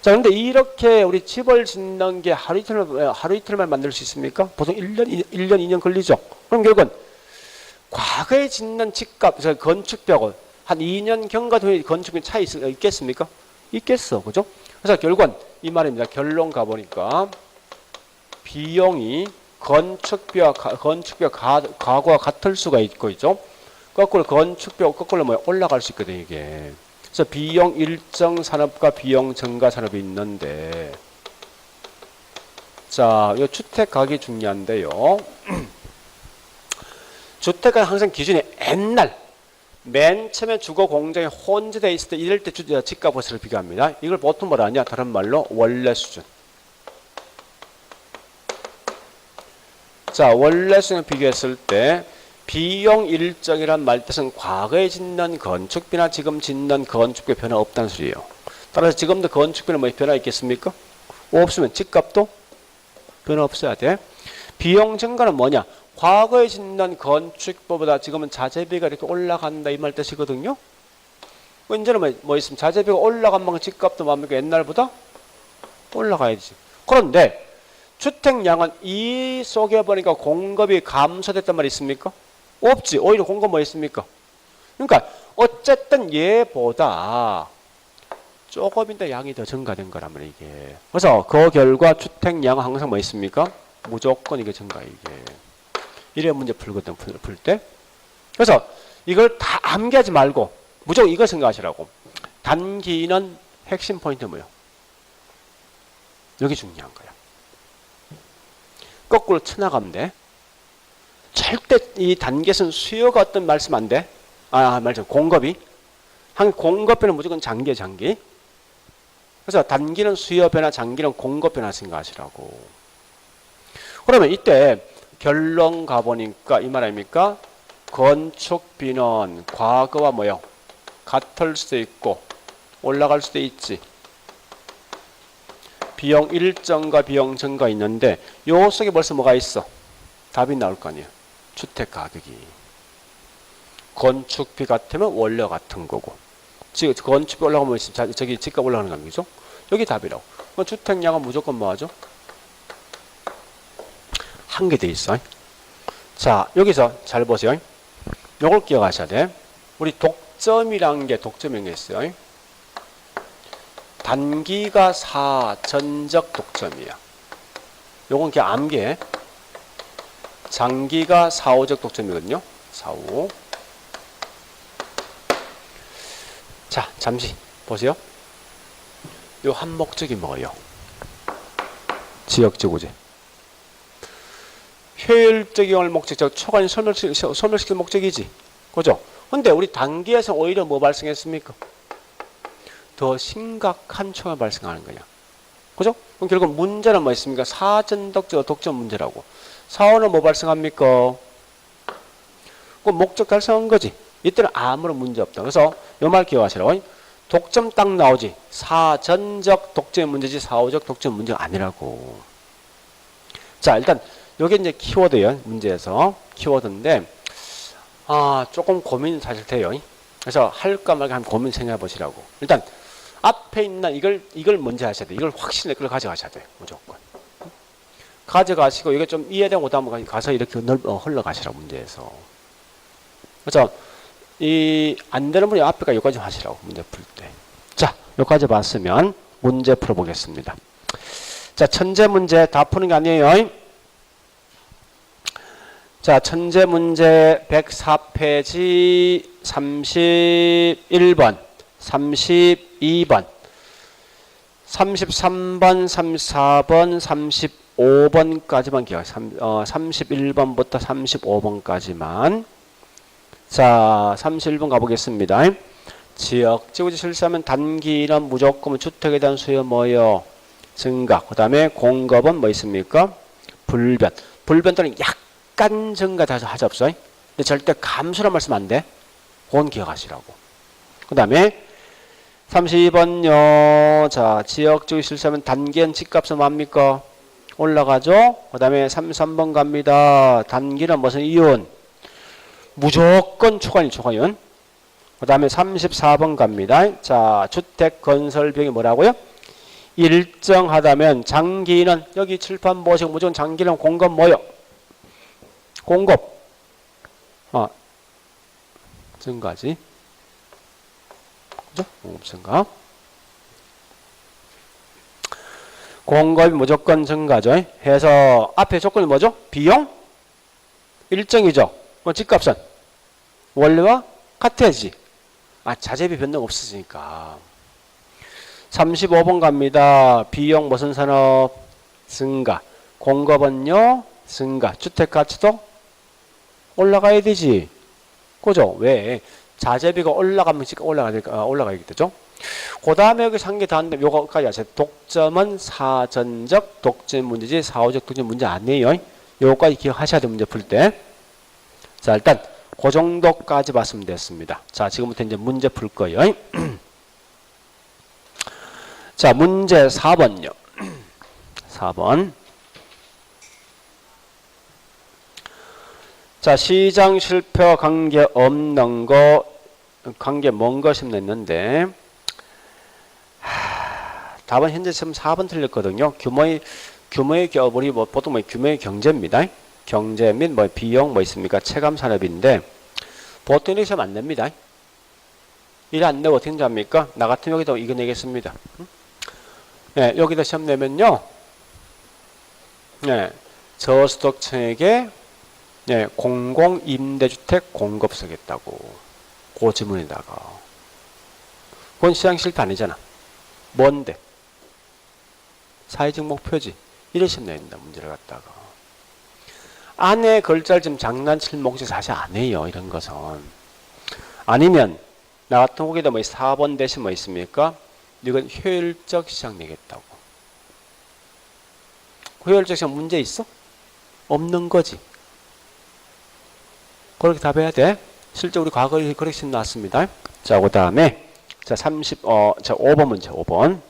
자, 근데 이렇게 우리 집을 짓는 게 하루 이틀만 만들 수 있습니까? 보통 1년, 2년 걸리죠. 그럼 결국은 과거에 짓는 집값, 건축비하고 한 2년 경과 후에 건축비 차이 있겠습니까? 있겠어. 그죠? 그래서 결국은 이 말입니다. 결론 가보니까 비용이 건축비와 과거와 같을 수가 있죠. 거꾸로 건축비가 거꾸로 올라갈 수 있거든요, 이게. 그래서 비용 일정 산업과 비용 증가 산업이 있는데, 자, 이 주택 가격이 중요한데요. 주택은 항상 기준이 옛날, 맨 처음에 주거 공장이 혼재되어 있을 때 이럴 때 집값 거스를 비교합니다. 이걸 보통 뭐라 하냐? 다른 말로 원래 수준. 자, 원래 수준을 비교했을 때 비용 일정이란 말 뜻은 과거에 짓는 건축비나 지금 짓는 건축비 변화 없다는 소리예요. 따라서 지금도 건축비는 뭐 변화 있겠습니까? 없으면 집값도 변화 없어야 돼. 비용 증가는 뭐냐? 과거에 짓는 건축비보다 지금은 자재비가 이렇게 올라간다 이 말 뜻이거든요. 이제는 뭐 있으면 자재비가 올라간 만큼 집값도 뭡니까? 옛날보다 올라가야지. 그런데 주택량은 이 속에 보니까 공급이 감소됐단 말이 있습니까? 없지. 오히려 공급 뭐 있습니까? 그러니까 어쨌든 얘보다 조금인데 양이 더 증가된 거라면 이게. 그래서 그 결과 주택량은 항상 뭐 있습니까? 무조건 이게 증가 이게. 이래 문제 풀거든, 풀 때. 그래서 이걸 다 암기하지 말고 무조건 이거 생각하시라고. 단기는 핵심 포인트 뭐예요? 여기 중요한 거야. 거꾸로 쳐나가면 돼. 절대 이 단계선 수요가 어떤 말씀 안 돼. 말죠. 공급이. 한 공급 변화 무조건 장기에 장기. 그래서 단기는 수요 변화, 장기는 공급 변화 생각하시라고. 그러면 이때 결론 가보니까 이 말 아닙니까? 건축비는 과거와 뭐요? 같을 수도 있고 올라갈 수도 있지. 비용 일정과 비용 증가 있는데 요 속에 벌써 뭐가 있어? 답이 나올 거 아니에요. 주택 가격이. 건축비 같으면 원료 같은 거고. 지금 건축비 올라가면 저기 집값 올라가는 거 아니죠? 여기 답이라고. 그럼 주택량은 무조건 뭐하죠? 한 개 돼 있어. 자, 여기서 잘 보세요. 요걸 기억하셔야 돼. 우리 독점이라는 게 독점인 게 있어요. 단기가 4, 전적 독점이야. 요건 그냥 암기해. 장기가 4, 5적 독점이거든요. 4, 5. 자, 잠시 보세요. 요 한 목적이 뭐예요? 지역지구제. 효율적인 목적, 초과인 소멸시킬 목적이지. 그죠? 근데 우리 단기에서 오히려 뭐 발생했습니까? 더 심각한 초과 발생하는 거냐. 그죠? 그럼 결국 문제는 뭐 있습니까? 사전독점, 독점 문제라고. 사원은 뭐 발생합니까? 그 목적 달성한 거지. 이때는 아무런 문제 없다. 그래서 요 말 기억하시라고. 독점 딱 나오지. 사전적 독점의 문제지 사후적 독점 문제가 아니라고. 자, 일단 요게 이제 키워드예요. 문제에서 키워드인데 조금 고민 사실 돼요. 그래서 할까 말까 한 고민 생각해 보시라고. 일단 앞에 있는 이걸 먼저 하셔야 돼. 이걸 확실히 그걸 가져가셔야 돼요. 무조건. 가져가시고 이게 좀 이해되고 그다음에 가서 이렇게 흘러가시라고 문제에서. 그래서 안 되는 분이 앞에가 여기까지 하시라고 문제 풀 때. 자, 여기까지 봤으면 문제 풀어보겠습니다. 자, 천재 문제 다 푸는 게 아니에요. 자, 천재 문제 104페이지 31번, 32번, 33번, 34번, 35번까지만 기억하세요. 31번부터 35번까지만. 자, 31번 가보겠습니다. 지역지구지 실시하면 단기는 무조건 주택에 대한 수요 뭐요? 증가. 그 다음에 공급은 뭐 있습니까? 불변. 불변 또는 약간 증가 다시 하자 없어요? 근데 절대 감소란 말씀 안 돼. 그건 기억하시라고. 그 다음에 32번요. 자, 지역지구지 실시하면 단기는 집값은 뭡니까? 올라가죠? 그 다음에 33번 갑니다. 단기는 무슨 이윤? 무조건 초과연. 그 다음에 34번 갑니다. 자, 주택 건설 비용이 뭐라고요? 일정하다면 장기는 여기 칠판 보시고 무조건 장기는 공급 뭐요? 공급. 증가지. 그죠? 공급 증가. 공급이 무조건 증가죠. 해서 앞에 조건이 뭐죠? 비용? 일정이죠. 집값은 원래와 같아야지. 자재비 변동 없으니까. 35번 갑니다. 비용 무슨 산업? 증가. 공급은요? 증가. 주택 가치도 올라가야 되지. 그죠? 왜? 자재비가 올라가면 올라가게 되죠. 그 다음에 여기 한 개 더 하는데 요거까지 하세요. 독점은 사전적 독점 문제지 사후적 독점 문제 아니에요. 요거까지 기억하셔야 돼요. 문제 풀 때. 자, 일단 그 정도까지 봤으면 됐습니다. 자, 지금부터 이제 문제 풀 거예요. 자, 문제 4번요. 4번. 자, 시장 실패와 관계 없는 거, 관계 먼 것이 있는데, 답은 현재 지금 4번 틀렸거든요. 규모의 우리 보통 규모의 경제입니다. 경제 및 비용 있습니까? 체감 산업인데, 보통 이렇게 하면 안 됩니다. 일 안 내고 어떻게 합니까? 나 같으면 여기다 이거 내겠습니다. 네, 여기다 시험 내면요. 네, 저소득층에게 예, 공공임대주택 공급하겠다고. 그 지문에다가. 그건 시장 실패 아니잖아. 뭔데? 사회적 목표지. 이러시면 됩니다. 문제를 갖다가. 안에 글자를 좀 장난칠 목적 사실 안 해요. 이런 것은. 아니면 나 같은 거기다 뭐 4번 대신 뭐 있습니까? 이건 효율적 시장 내겠다고. 효율적 시장 문제 있어? 없는 거지. 그렇게 답해야 돼. 실제 우리 과거에 그렇게 시험 나왔습니다. 자, 그 다음에 자 5번 문제 5번.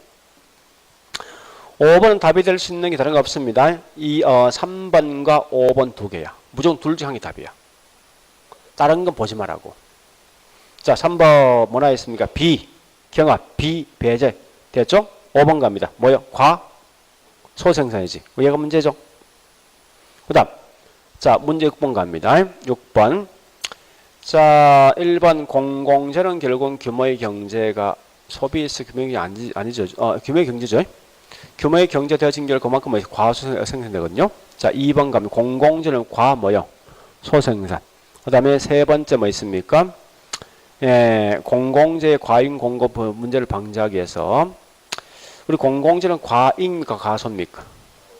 5번은 답이 될 수 있는 게 다른 거 없습니다. 3번과 5번 두 개야. 무조건 둘 중 한 개 답이야. 다른 건 보지 말라고. 자, 3번 뭐나 있습니까? 비, 경합, 비, 배제. 됐죠? 5번 갑니다. 뭐요? 과, 소생산이지. 얘가 문제죠. 그 다음. 자, 문제 6번 갑니다. 6번. 자, 1번 공공재는 결국은 규모의 경제가 소비에서 규모의 아니죠. 규모의 경제죠. 규모의 경제 되어진 결과 그만큼 과소 생산되거든요. 자, 2번 가면 공공재는 과 뭐요? 소생산. 그 다음에 세 번째 뭐 있습니까? 예, 공공재의 과잉 공급 문제를 방지하기 위해서 우리 공공재는 과잉입니까? 과소입니까?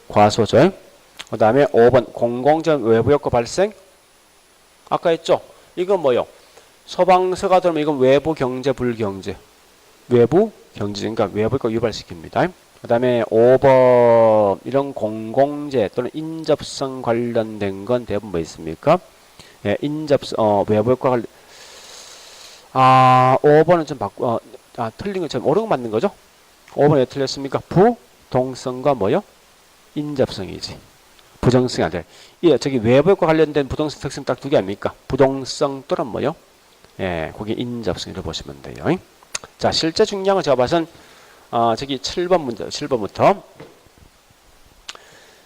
과소죠. 그 다음에 5번 공공재 외부 효과 발생. 아까 했죠? 이건 뭐요? 소방서가 들어오면 이건 외부 경제 불경제. 외부 경제, 그러니까 외부 효과 유발시킵니다. 그 다음에 5번 이런 공공재 또는 인접성 관련된 건 대부분 뭐 있습니까? 예, 외부 효과 관련. 5번은 좀 틀린 거 좀 옳은 거 맞는 거죠? 5번 왜 틀렸습니까? 부동성과 뭐요? 인접성이지. 부정성이 안 돼. 예, 저기 외부 효과 관련된 부동성 특성 딱 두 개 아닙니까? 부동성 또는 뭐요? 예, 거기 인접성으로 보시면 돼요. 자, 실제 중요한 건 제가 봐선 저기 7번 문제, 7번부터.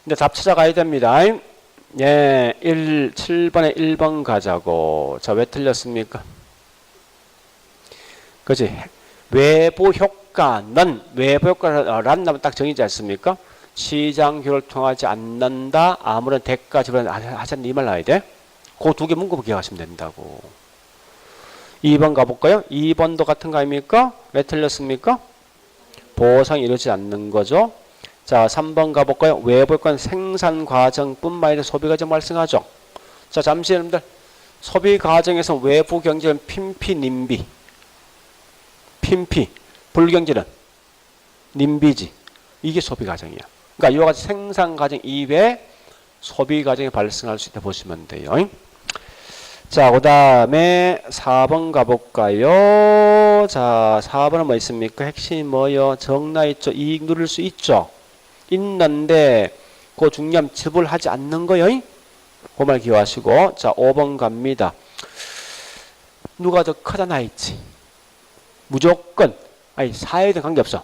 근데 답 찾아가야 됩니다. 예, 7번에 1번 가자고. 자, 왜 틀렸습니까? 그치? 외부 효과는, 외부 효과란 나면 딱 정의지 않습니까? 시장 규율을 통하지 않는다. 아무런 대가 지불 하지 않는 이 말 나와야 돼. 그 두 개 문구만 기억하시면 된다고. 2번 가볼까요? 2번도 같은 거 아닙니까? 왜 틀렸습니까? 보상이 이루어지지 않는 거죠. 자, 3번 가볼까요? 외부 효과는 생산 과정뿐만 아니라 소비 과정 발생하죠. 자, 잠시 여러분들. 소비 과정에서 외부 경제는 핀피, 님비. 핀피. 불경제는 님비지. 이게 소비 과정이야. 그러니까 이와 같이 생산 과정 이외에 소비 과정이 발생할 수 있다 보시면 돼요. 자, 그 다음에 4번 가볼까요? 자, 4번은 뭐 있습니까? 핵심이 뭐요? 정나 있죠? 이익 누릴 수 있죠? 있는데, 그 중요한 지불하지 않는 거요? 그 말 기억하시고. 자, 5번 갑니다. 누가 더 크다 나 있지? 무조건, 아니, 사회에 대한 관계없어.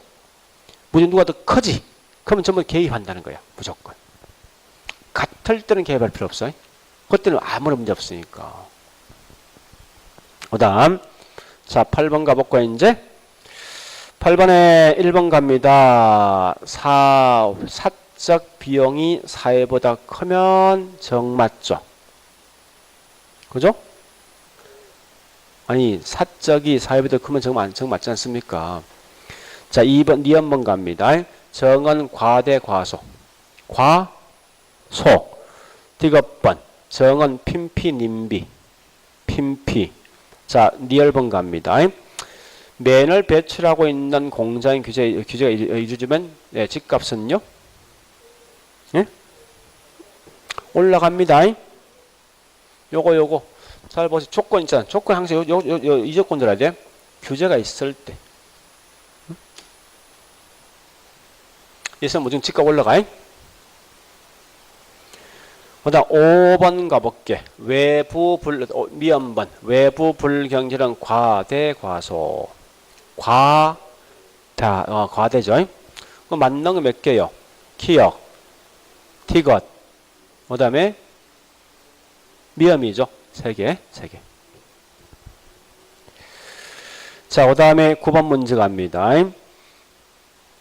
무조건 누가 더 크지? 그러면 전부 개입한다는 거야. 무조건. 같을 때는 개입할 필요 없어. 그때는 아무런 문제 없으니까. 그 다음. 자, 8번 가볼까요, 이제? 8번에 1번 갑니다. 사적 비용이 사회보다 크면 정맞죠. 그죠? 아니, 사적이 사회보다 크면 정맞지 않습니까? 자, 2번, 2번 갑니다. 정은 과대 과소. 과소. 디귿번. 정은 핀피, 님비. 핀피. 자, 니얼번 갑니다. 맨을 배출하고 있는 공장의 규제가 이루어지면, 예, 집값은요? 예? 올라갑니다. 요거. 잘 보세요. 조건 있잖아. 조건 항상 이 조건 들어야 돼. 규제가 있을 때. 예선 무조건 집값 올라가. 그 다음 5번 가볼게. 미연번. 외부 불경제는 과대, 과소. 과대죠. 그럼 맞는 거 몇 개요? 기역, 티것. 그 다음에 미연이죠. 3개. 자, 그 다음에 9번 문제 갑니다.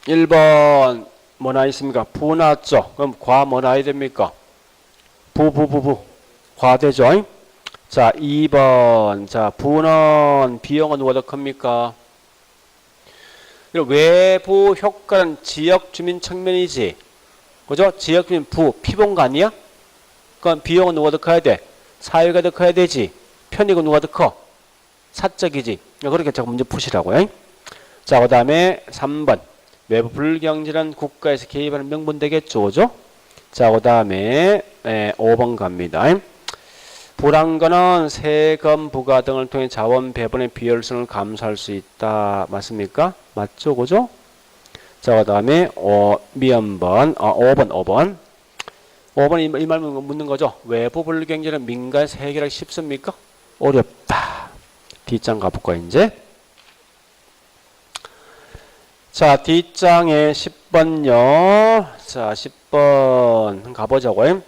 1번 뭐 나와 있습니까? 부 나왔죠? 그럼 과 뭐 나와야 됩니까? 부. 과대죠. 자, 2번. 자, 부는 비용은 누가 더 큽니까? 외부 효과는 지역 주민 측면이지. 그죠? 지역 주민 부, 피본가 아니야? 그럼 비용은 누가 더 커야 돼? 사유가 더 커야 되지. 편익은 누가 더 커? 사적이지. 그렇게 자꾸 문제 푸시라고요. 자, 그 다음에 3번. 외부 불경제는 국가에서 개입하는 명분 되겠죠. 그죠? 자, 그 다음에 5번 갑니다. 불안거는 세금 부과 등을 통해 자원 배분의 비효율성을 감소할 수 있다. 맞습니까? 맞죠? 그죠? 자, 그 다음에 미연번 5번. 5번 이 말 묻는 거죠. 외부 불경제는 민간에서 해결하기 쉽습니까? 어렵다. 뒷장 가볼까 이제. 자, 뒷장에 10번요. 자, 10번 가보자고요.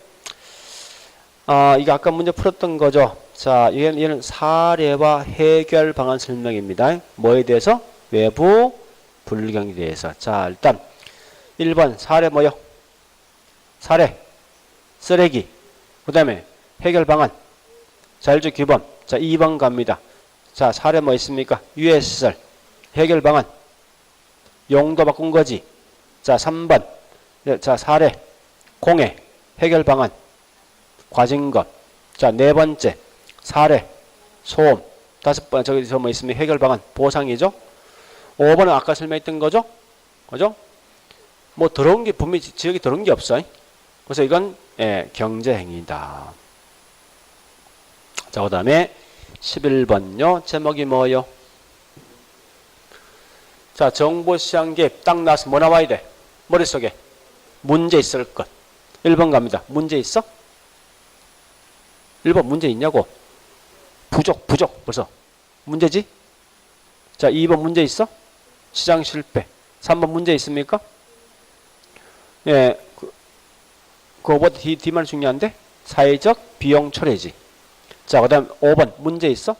이게 아까 문제 풀었던 거죠. 자, 얘는 사례와 해결 방안 설명입니다. 뭐에 대해서? 외부 불경에 대해서. 자, 일단 1번 사례 뭐요? 사례, 쓰레기. 그 다음에 해결 방안, 자율적 규범. 자, 2번 갑니다. 자, 사례 뭐 있습니까? 유해시설, 해결 방안, 용도 바꾼 거지. 자, 3번. 자, 사례, 공해, 해결 방안, 과징금. 자, 네 번째. 사례, 소음. 5번, 저기 뭐 있으면 해결 방안, 보상이죠. 5번은 아까 설명했던 거죠. 그죠? 뭐 들어온 게 분명히 지역에 들어온 게 없어. 그래서 이건 경제행위다. 자, 그 다음에 11번요. 제목이 뭐요? 자, 정보시장 개입 딱 나와서 뭐 나와야 돼? 머릿속에 문제 있을 것. 1번 갑니다. 문제 있어? 1번 문제 있냐고? 부족 벌써 문제지? 자, 2번 문제 있어? 시장 실패. 3번 문제 있습니까? 예, 그거보다 D만 중요한데? 사회적 비용 초래지. 자, 그 다음 5번 문제 있어?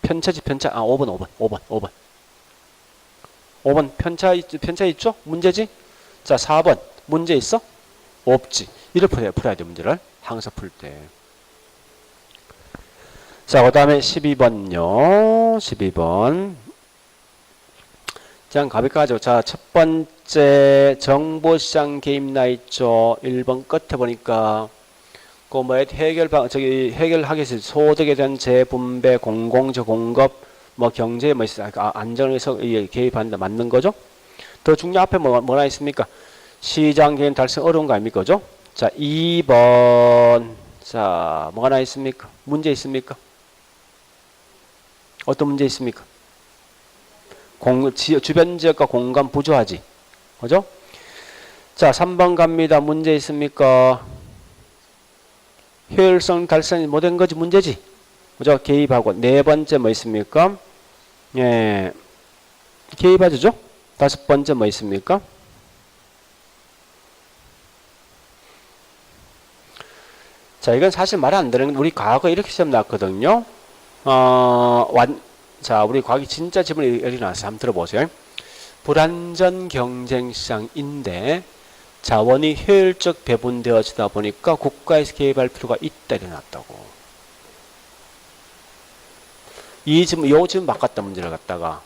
편차지. 5번 편차 있죠? 문제지? 자, 4번 문제 있어? 없지. 이렇게 풀어야 돼, 문제를. 항상 풀 때. 자, 그 다음에 12번요. 12번. 자, 가볼까요? 자, 첫 번째 정보시장 개입 나 있죠. 1번 끝에 보니까 그 뭐에 해결하기 위해서 소득에 대한 재분배, 공공재 공급, 뭐 경제에 뭐 안정을 위해서 개입한다. 맞는 거죠? 더 중요 앞에 뭐나 있습니까? 시장 개입 달성 어려운 거 아닙니까? 그죠? 자, 2번. 자, 뭐가 하나 있습니까? 문제 있습니까? 어떤 문제 있습니까? 주변 지역과 공간 부조하지. 그죠? 자, 3번 갑니다. 문제 있습니까? 효율성 달성이 못된 거지 문제지. 그죠? 개입하고. 네 번째 뭐 있습니까? 예. 개입하죠? 5번째 뭐 있습니까? 자, 이건 사실 말 안 되는, 우리 과거 이렇게 시험 나왔거든요. 자, 우리 과거 진짜 지문이 이렇게 나왔어요. 한번 들어보세요. 불안전 경쟁 시장인데 자원이 효율적 배분되어지다 보니까 국가에서 개입할 필요가 있다 이렇게 나왔다고. 요 지문 바꿨다 문제를 갖다가.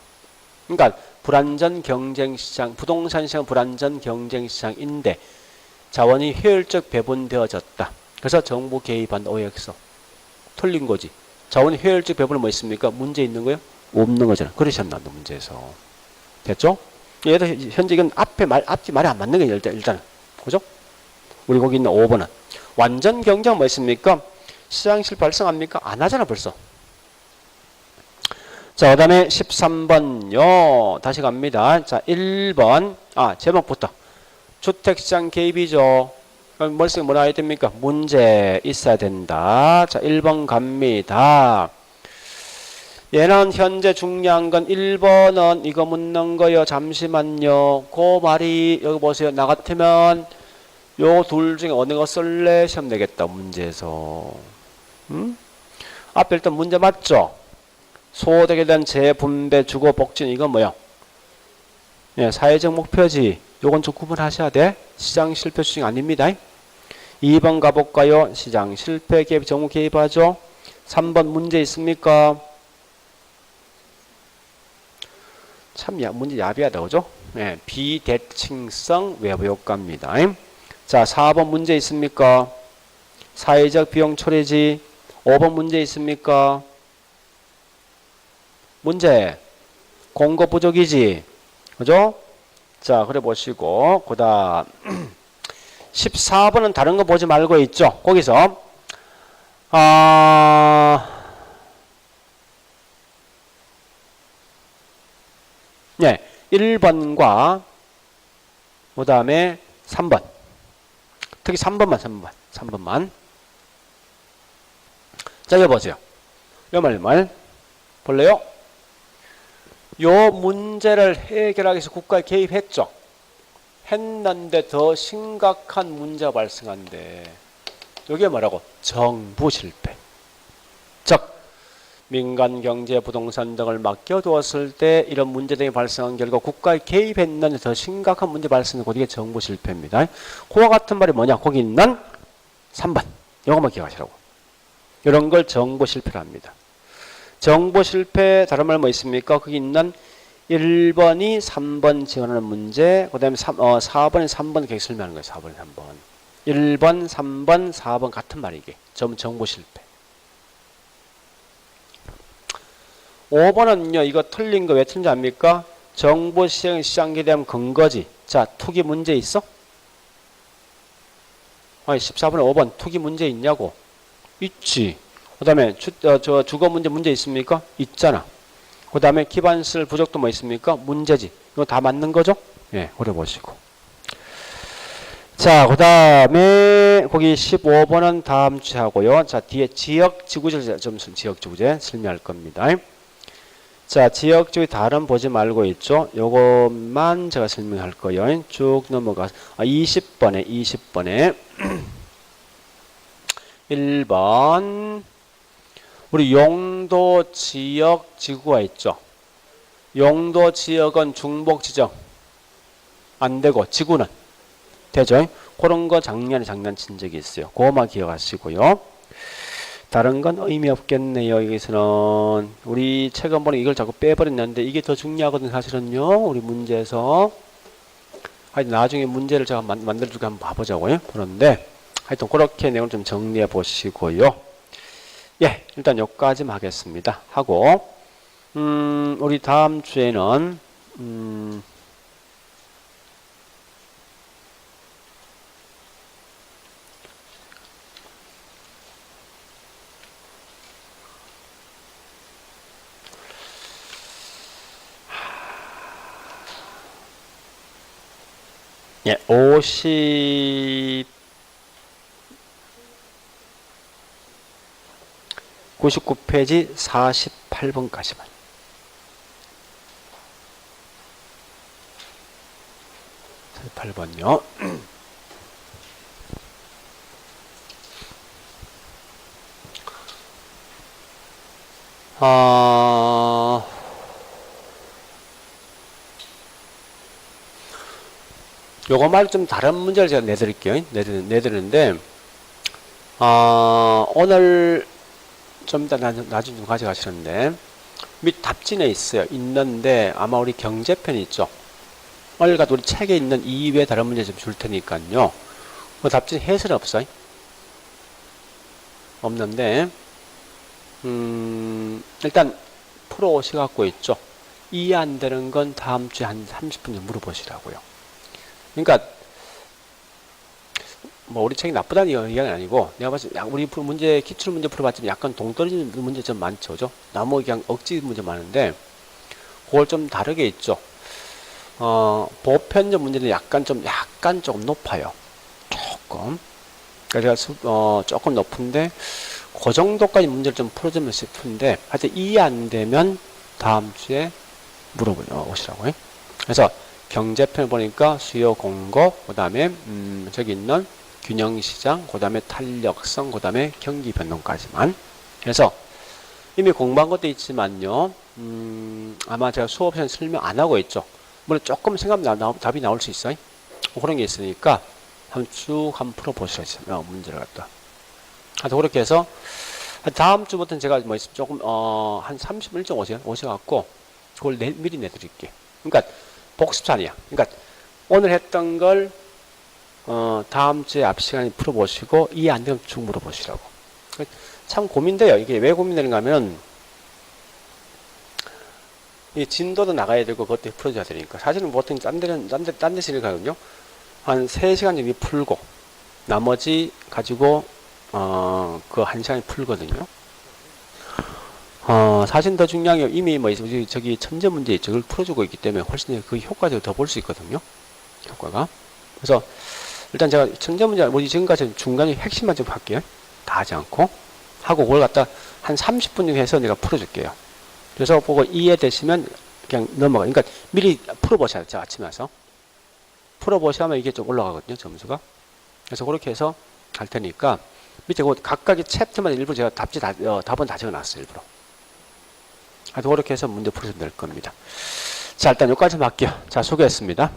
그러니까 불안전 경쟁 시장, 부동산 시장 불안전 경쟁 시장인데 자원이 효율적 배분되어졌다. 그래서 정부 개입한다. OX. 틀린 거지. 자원이 효율적 배분은 뭐 있습니까? 문제 있는 거요? 없는 거잖아. 그러셨나, 문제에서. 됐죠? 얘도 현재 이건 앞뒤 말이 안 맞는 거예요, 일단. 그죠? 우리 거기 있는 5번은. 완전 경쟁 뭐 있습니까? 시장실 발생합니까? 안 하잖아, 벌써. 자, 그 다음에 13번요. 다시 갑니다. 자, 1번. 제목부터. 주택시장 개입이죠. 머릿속에 뭐라 해야 됩니까? 문제 있어야 된다. 자, 1번 갑니다. 얘는 현재 중요한 건 1번은 이거 묻는 거요. 잠시만요. 그 말이 여기 보세요. 나 같으면 요 둘 중에 어느 거 쓸래? 시험 내겠다. 문제에서. 앞에 일단 문제 맞죠? 소득에 대한 재분배, 주거, 복진 이건 뭐요? 예, 사회적 목표지. 요건 좀 구분하셔야 돼. 시장 실패 수준이 아닙니다. 2번 가볼까요? 시장 실패 개입 정부 개입하죠. 3번 문제 있습니까? 참 문제 야비하다 그죠? 네, 비대칭성 외부 효과입니다. 자, 4번 문제 있습니까? 사회적 비용 처리지. 5번 문제 있습니까? 문제 공급 부족이지. 그죠? 자, 그래 보시고 그다음 14번은 다른 거 보지 말고 있죠. 거기서 네, 1번과 그 다음에 3번. 특히 3번만. 자, 이거 보세요. 요 말 볼래요? 요 문제를 해결하기 위해서 국가에 개입했죠. 했는데 더 심각한 문제가 발생한대. 이게 뭐라고? 정부 실패. 즉 민간 경제 부동산 등을 맡겨두었을 때 이런 문제 등이 발생한 결과 국가에 개입했는데 더 심각한 문제 발생하고 이게 정부 실패입니다. 그와 같은 말이 뭐냐? 거기 있는 3번. 이것만 기억하시라고. 이런 걸 정부 실패라 합니다. 정부 실패 다른 말 뭐 있습니까? 거기 있는 1번이 3번 지원하는 문제, 그 다음에 4번이 3번 계획 설명하는 거예요. 4번이 3번. 1번, 3번, 4번 같은 말이게. 정부 실패. 5번은요, 이거 틀린 거 왜 틀린지 압니까? 정부 시장 기대하면 근거지. 자, 투기 문제 있어? 아니, 14번에 5번 투기 문제 있냐고? 있지. 그 다음에 주거 문제 있습니까? 있잖아. 그 다음에 기반시설 부족도 뭐 있습니까? 문제지. 이거 다 맞는 거죠? 예, 그래 보시고. 자, 그 다음에 거기 15번은 다음 주에 하고요. 자, 뒤에 지역지구제 지역지구제 설명할 겁니다. 자, 지역지구 다른 보지 말고 있죠. 요것만 제가 설명할 거예요. 쭉 넘어가. 20번에 1번 우리 용도 지역 지구가 있죠. 용도 지역은 중복 지정 안 되고 지구는 되죠. 그런 거 작년에 장난친 적이 있어요. 그거만 기억하시고요. 다른 건 의미 없겠네요. 여기서는 우리 최근 보니 이걸 자꾸 빼버렸는데 이게 더 중요하거든요. 사실은요. 우리 문제에서 하여튼 나중에 문제를 제가 만들어주고 한번 봐보자고요. 그런데 하여튼 그렇게 내용을 좀 정리해 보시고요. 예, 일단 여기까지만 하겠습니다. 하고 우리 다음 주에는 예, 99페이지 48번까지만. 사 48번요. 요거 말고 좀 다른 문제를 제가 내드릴게요. 내드리는데, 오늘 좀 이따 나중에 좀 가져가시는데, 밑 답진에 있어요. 있는데, 아마 우리 경제편 있죠. 오늘 우리 책에 있는 이외에 다른 문제 좀 줄 테니까요. 그 답진 해설이 없어요. 없는데, 일단 풀어 오셔갖고 있죠. 이해 안 되는 건 다음 주에 한 30분 좀 물어보시라고요. 그러니까 뭐 우리 책이 나쁘다는 이야기는 아니고 내가 봤을 때 우리 문제 기출 문제 풀어봤지만 약간 동떨어지는 문제 좀 많죠, 그죠? 나머지 그냥 억지 문제 많은데 그걸 좀 다르게 있죠. 보편적 문제는 약간 조금 높아요. 조금. 그러니까 제가 조금 높은데 그 정도까지 문제를 좀 풀어주면 싶은데 하여튼 이해 안 되면 다음 주에 물어보시라고요. 그래서 경제편 보니까 수요 공급, 그 다음에 저기 있는 균형시장, 그 다음에 탄력성, 그 다음에 경기 변동까지만 해서 이미 공부한 것도 있지만요. 아마 제가 수업 시간에 설명 안 하고 있죠. 물론 조금 답이 나올 수 있어요. 그런 게 있으니까 한번 쭉 한번 풀어보시죠. 문제를 갖다. 하여튼 그렇게 해서 다음 주부터는 제가 뭐 있으면 조금 한 30분 일정 오셔갖고 그걸 미리 내드릴게. 그러니까 복습 아니야. 그러니까 오늘 했던 걸 다음 주에 앞 시간에 풀어보시고 이해 안 되면 쭉 물어보시라고. 참 고민돼요. 이게 왜 고민되는가 하면 이 진도도 나가야 되고 그것도 풀어줘야 되니까. 사실은 보통 딴 데서 이렇게 하거든요. 한 3시간 정도 풀고 나머지 가지고 그 1시간에 풀거든요. 사실 더 중요한 게 이미 뭐 저기 천재 문제 있죠. 그걸 풀어주고 있기 때문에 훨씬 그 효과적으로 더 볼 수 있거든요. 효과가. 그래서 일단 제가 천재 문제 뭐지 지금까지 중간에 핵심만 좀 할게요. 다 하지 않고 하고 그걸 갖다 한 30분 정도 해서 내가 풀어줄게요. 그래서 보고 이해되시면 그냥 넘어가. 그러니까 미리 풀어보셔야 돼요. 아침에 와서 풀어보시면 이게 좀 올라가거든요. 점수가. 그래서 그렇게 해서 할 테니까 밑에 그 각각의 챕터만 일부 제가 답은 다 적어놨어요. 일부러. 하여튼 그렇게 해서 문제 풀으시면 될 겁니다. 자, 일단 여기까지 할게요. 자, 수고했습니다.